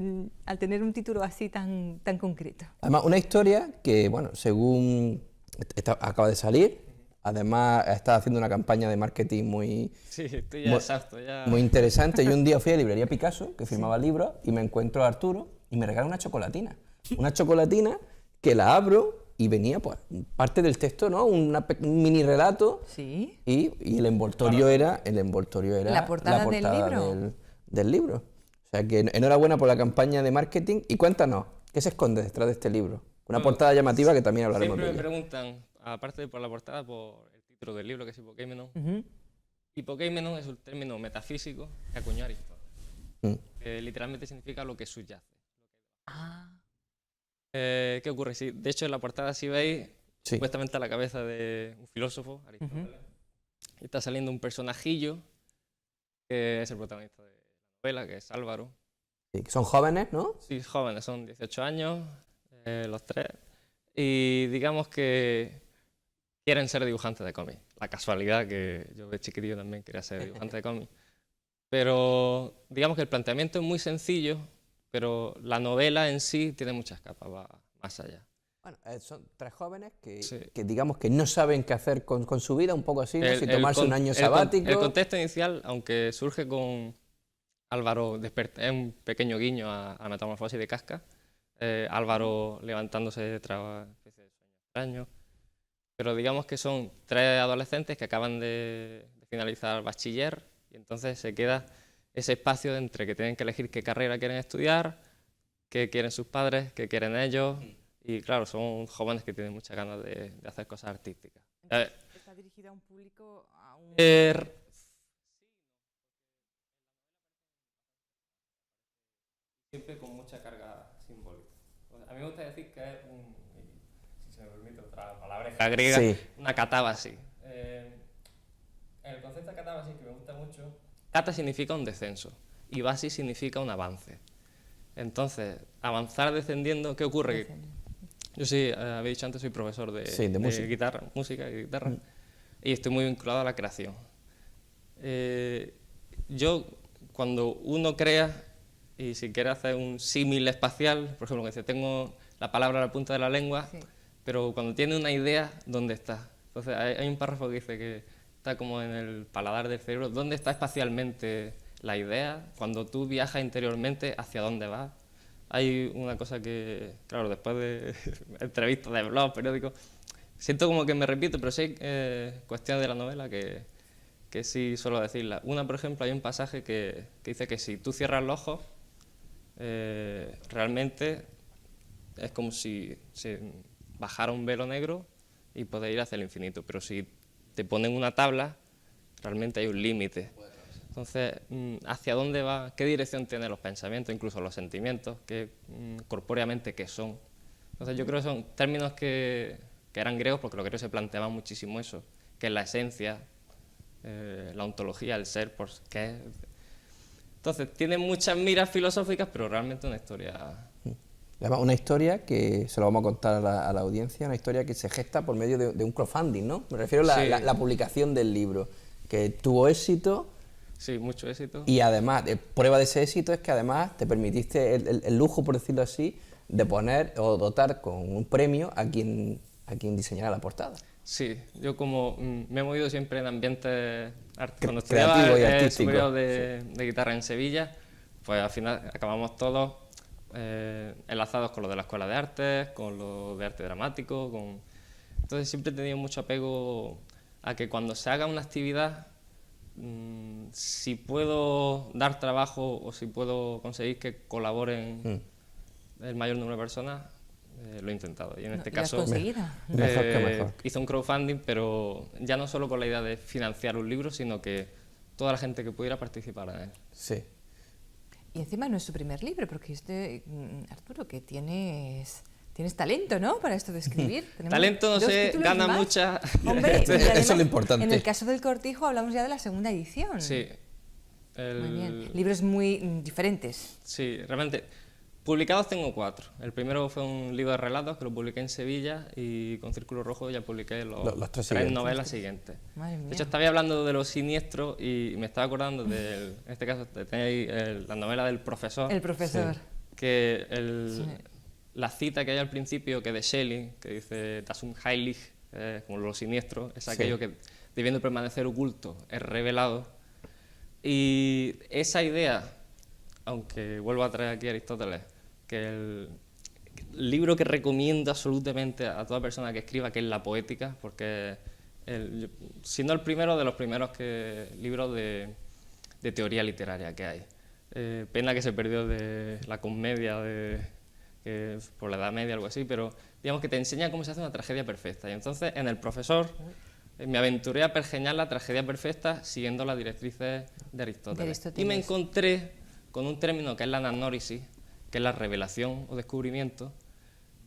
S2: al tener un título así tan concreto.
S1: Además, una historia que, bueno, según acaba de salir, además está haciendo una campaña de marketing muy,
S6: Sí, estoy ya
S1: Mu-
S6: exacto. Ya...
S1: muy interesante. Yo un día fui a Librería Picasso, que firmaba libros, y me encuentro a Arturo y me regala una chocolatina. Una chocolatina que la abro y venía, pues, parte del texto, ¿no? Un mini relato.
S2: Sí.
S1: Y el envoltorio era
S2: La portada del libro.
S1: del libro. O sea que enhorabuena por la campaña de marketing. Y cuéntanos, ¿qué se esconde detrás de este libro? Una
S6: Bueno,
S1: portada llamativa que también hablaremos
S6: Siempre
S1: de
S6: me
S1: ella.
S6: preguntan, aparte de por la portada, por el título del libro, que es Hipokeimenon.
S2: Ujú.
S6: Hipokeimenon es un término metafísico que acuñó Aristóteles,
S1: Mm.
S6: que literalmente significa lo que subyace.
S2: Ah,
S6: ¿Qué ocurre? Sí, de hecho, en la portada, si veis,
S1: Sí.
S6: supuestamente a la cabeza de un filósofo, Aristóteles, y está saliendo un personajillo que es el protagonista de la novela, que es Álvaro.
S1: Sí, que son jóvenes, ¿no?
S6: Sí, jóvenes, son 18 años, los tres, y digamos que quieren ser dibujantes de cómics. La casualidad que yo de chiquitillo también quería ser dibujante de cómics. Pero digamos que el planteamiento es muy sencillo, pero la novela en sí tiene muchas capas, va más allá.
S1: Bueno, son tres jóvenes
S6: Sí.
S1: que digamos que no saben qué hacer con su vida, un poco así, ¿no? Si tomarse un año
S6: el
S1: sabático.
S6: contexto inicial, aunque surge con Álvaro, es un pequeño guiño a la metamorfosis de Kafka, Álvaro levantándose tras una especie de sueño extraño, pero digamos que son tres adolescentes que acaban de finalizar bachiller y entonces se queda ese espacio de entre que tienen que elegir qué carrera quieren estudiar, qué quieren sus padres, qué quieren ellos, y claro, son jóvenes que tienen muchas ganas de hacer cosas artísticas.
S2: está dirigido a un público, a un...
S6: Siempre con mucha carga simbólica. A mí me gusta decir que es si se me permite otra palabra griega,
S1: Sí.
S6: una catábasis. El concepto de catábasis que me gusta mucho, cata significa un descenso y basis significa un avance. Entonces, avanzar descendiendo, ¿qué ocurre? Yo sí, había dicho antes, soy profesor de
S1: música.
S6: guitarra, música y guitarra, y estoy muy vinculado a la creación. Yo, cuando uno crea, y si quiere hacer un símil espacial, por ejemplo, que dice, tengo la palabra a la punta de la lengua,
S2: Sí.
S6: pero cuando tiene una idea, ¿dónde está? Entonces, hay un párrafo que dice que está como en el paladar del cerebro. ¿Dónde está espacialmente la idea? Cuando tú viajas interiormente, ¿hacia dónde vas? Hay una cosa que, claro, después de entrevistas de blog, periódicos, siento como que me repito, pero sí hay cuestiones de la novela que sí suelo decirla. Una, por ejemplo, hay un pasaje que dice que si tú cierras los ojos, realmente es como si se bajara un velo negro y poder ir hacia el infinito, pero si te ponen una tabla, realmente hay un límite. Entonces, ¿hacia dónde va? ¿Qué dirección tienen los pensamientos, incluso los sentimientos? Corpóreamente, ¿qué son? Entonces, yo creo que son términos que eran griegos, porque los griegos se planteaban muchísimo eso, que es la esencia, la ontología, el ser, por qué es. Entonces, tiene muchas miras filosóficas, pero realmente una historia
S1: Además, una historia que se lo vamos a contar a la audiencia, una historia que se gesta por medio de un crowdfunding, ¿no? Me refiero a
S6: Sí.
S1: la publicación del libro, que tuvo éxito.
S6: Sí, mucho éxito.
S1: Y además, prueba de ese éxito es que además te permitiste el lujo, por decirlo así, de poner o dotar con un premio a quien diseñara la portada.
S6: Sí, yo como me he movido siempre en ambientes cuando
S1: creativo
S6: estudiaba
S1: y
S6: el
S1: artístico.
S6: superior de guitarra en Sevilla, pues al final acabamos todos enlazados con lo de la Escuela de Artes, con lo de arte dramático, entonces siempre he tenido mucho apego a que cuando se haga una actividad, si puedo dar trabajo o si puedo conseguir que colaboren el mayor número de personas, lo he intentado. Y en este
S2: ¿Y lo has
S6: caso
S2: conseguido?
S1: Mejor que mejor.
S6: hice un crowdfunding, pero ya no solo con la idea de financiar un libro, sino que toda la gente que pudiera participar en él.
S1: Sí.
S2: Y encima no es su primer libro, porque Arturo, que tienes talento, ¿no? Para esto de escribir. Tenemos
S6: Talento, no
S2: 2
S6: sé,
S2: títulos
S6: gana
S2: más.
S6: mucha.
S2: Hombre, y
S1: Eso es
S2: además,
S1: lo importante.
S2: En el caso del Cortijo hablamos ya de la segunda edición.
S6: Sí.
S2: Muy bien. Libros muy diferentes.
S6: Sí, realmente. Publicados tengo 4. El primero fue un libro de relatos que lo publiqué en Sevilla y con Círculo Rojo ya publiqué los
S1: Los 3
S6: 3
S1: siguientes.
S6: novelas siguientes.
S2: Madre mía.
S6: De hecho, estaba hablando de lo siniestro y me estaba acordando en este caso, tenéis la novela del profesor.
S2: El profesor.
S6: Que
S2: Sí.
S6: la cita que hay al principio, que de Shelley, que dice Das Unheilig, como lo siniestro, es aquello que debiendo permanecer oculto es revelado. Y esa idea, aunque vuelvo a traer aquí a Aristóteles, que el libro que recomiendo absolutamente a toda persona que escriba, que es la poética, porque siendo el primero de los primeros libros de teoría literaria que hay. Pena que se perdió de la comedia por la Edad Media, algo así, pero digamos que te enseña cómo se hace una tragedia perfecta. Y entonces, en El profesor, me aventuré a pergeñar la tragedia perfecta siguiendo las directrices de Aristóteles. Y me encontré con un término que es la ananórisis, que es la revelación o descubrimiento,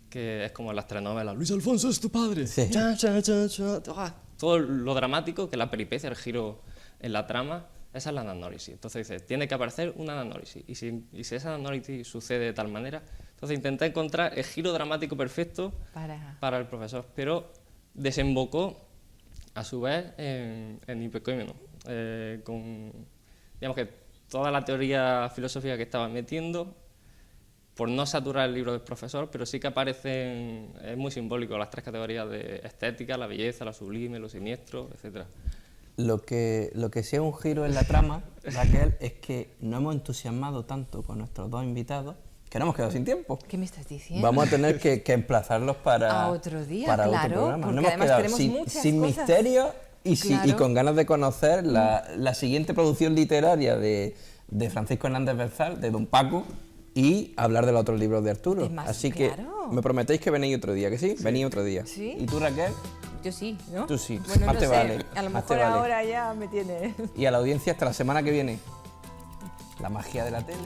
S6: que es como en las telenovelas, Luis Alfonso es tu padre,
S1: Sí.
S6: cha, cha, cha, cha. Todo lo dramático, que es la peripecia, el giro en la trama, esa es la ananórisis. Entonces dice, tiene que aparecer una ananórisis, y si esa ananórisis sucede de tal manera, entonces intenté encontrar el giro dramático perfecto para el profesor, pero desembocó a su vez en Hipocémenos, digamos que toda la teoría filosófica que estaba metiendo, por no saturar el libro del profesor, pero sí que aparecen, es muy simbólico, las 3 categorías de estética, la belleza, la sublime, lo siniestro, etc.
S1: Lo que sí es un giro en la trama, Raquel, es que nos hemos entusiasmado tanto con nuestros 2 invitados que nos hemos quedado sin tiempo.
S2: ¿Qué me estás diciendo?
S1: Vamos a tener que emplazarlos para
S2: A otro día,
S1: para
S2: claro,
S1: otro programa.
S2: porque
S1: Nos hemos
S2: además
S1: quedado
S2: tenemos
S1: sin,
S2: muchas
S1: sin
S2: cosas.
S1: misterio y
S2: Claro.
S1: con ganas de conocer la siguiente producción literaria de Francisco Hernández Berzal, de Don Paco, y hablar de los otros libros de Arturo.
S2: Es más,
S1: Así
S2: claro.
S1: que me prometéis que venís otro día, ¿que sí? Venís otro día.
S2: Sí.
S1: ¿Y tú, Raquel?
S2: Yo sí, ¿no?
S1: Tú sí.
S2: Bueno,
S1: Más
S2: no
S1: te
S2: sé,
S1: vale,
S2: a lo
S1: más te
S2: mejor
S1: vale.
S2: ahora ya me tiene...
S1: Y a la audiencia hasta la semana que viene. La magia de la tele.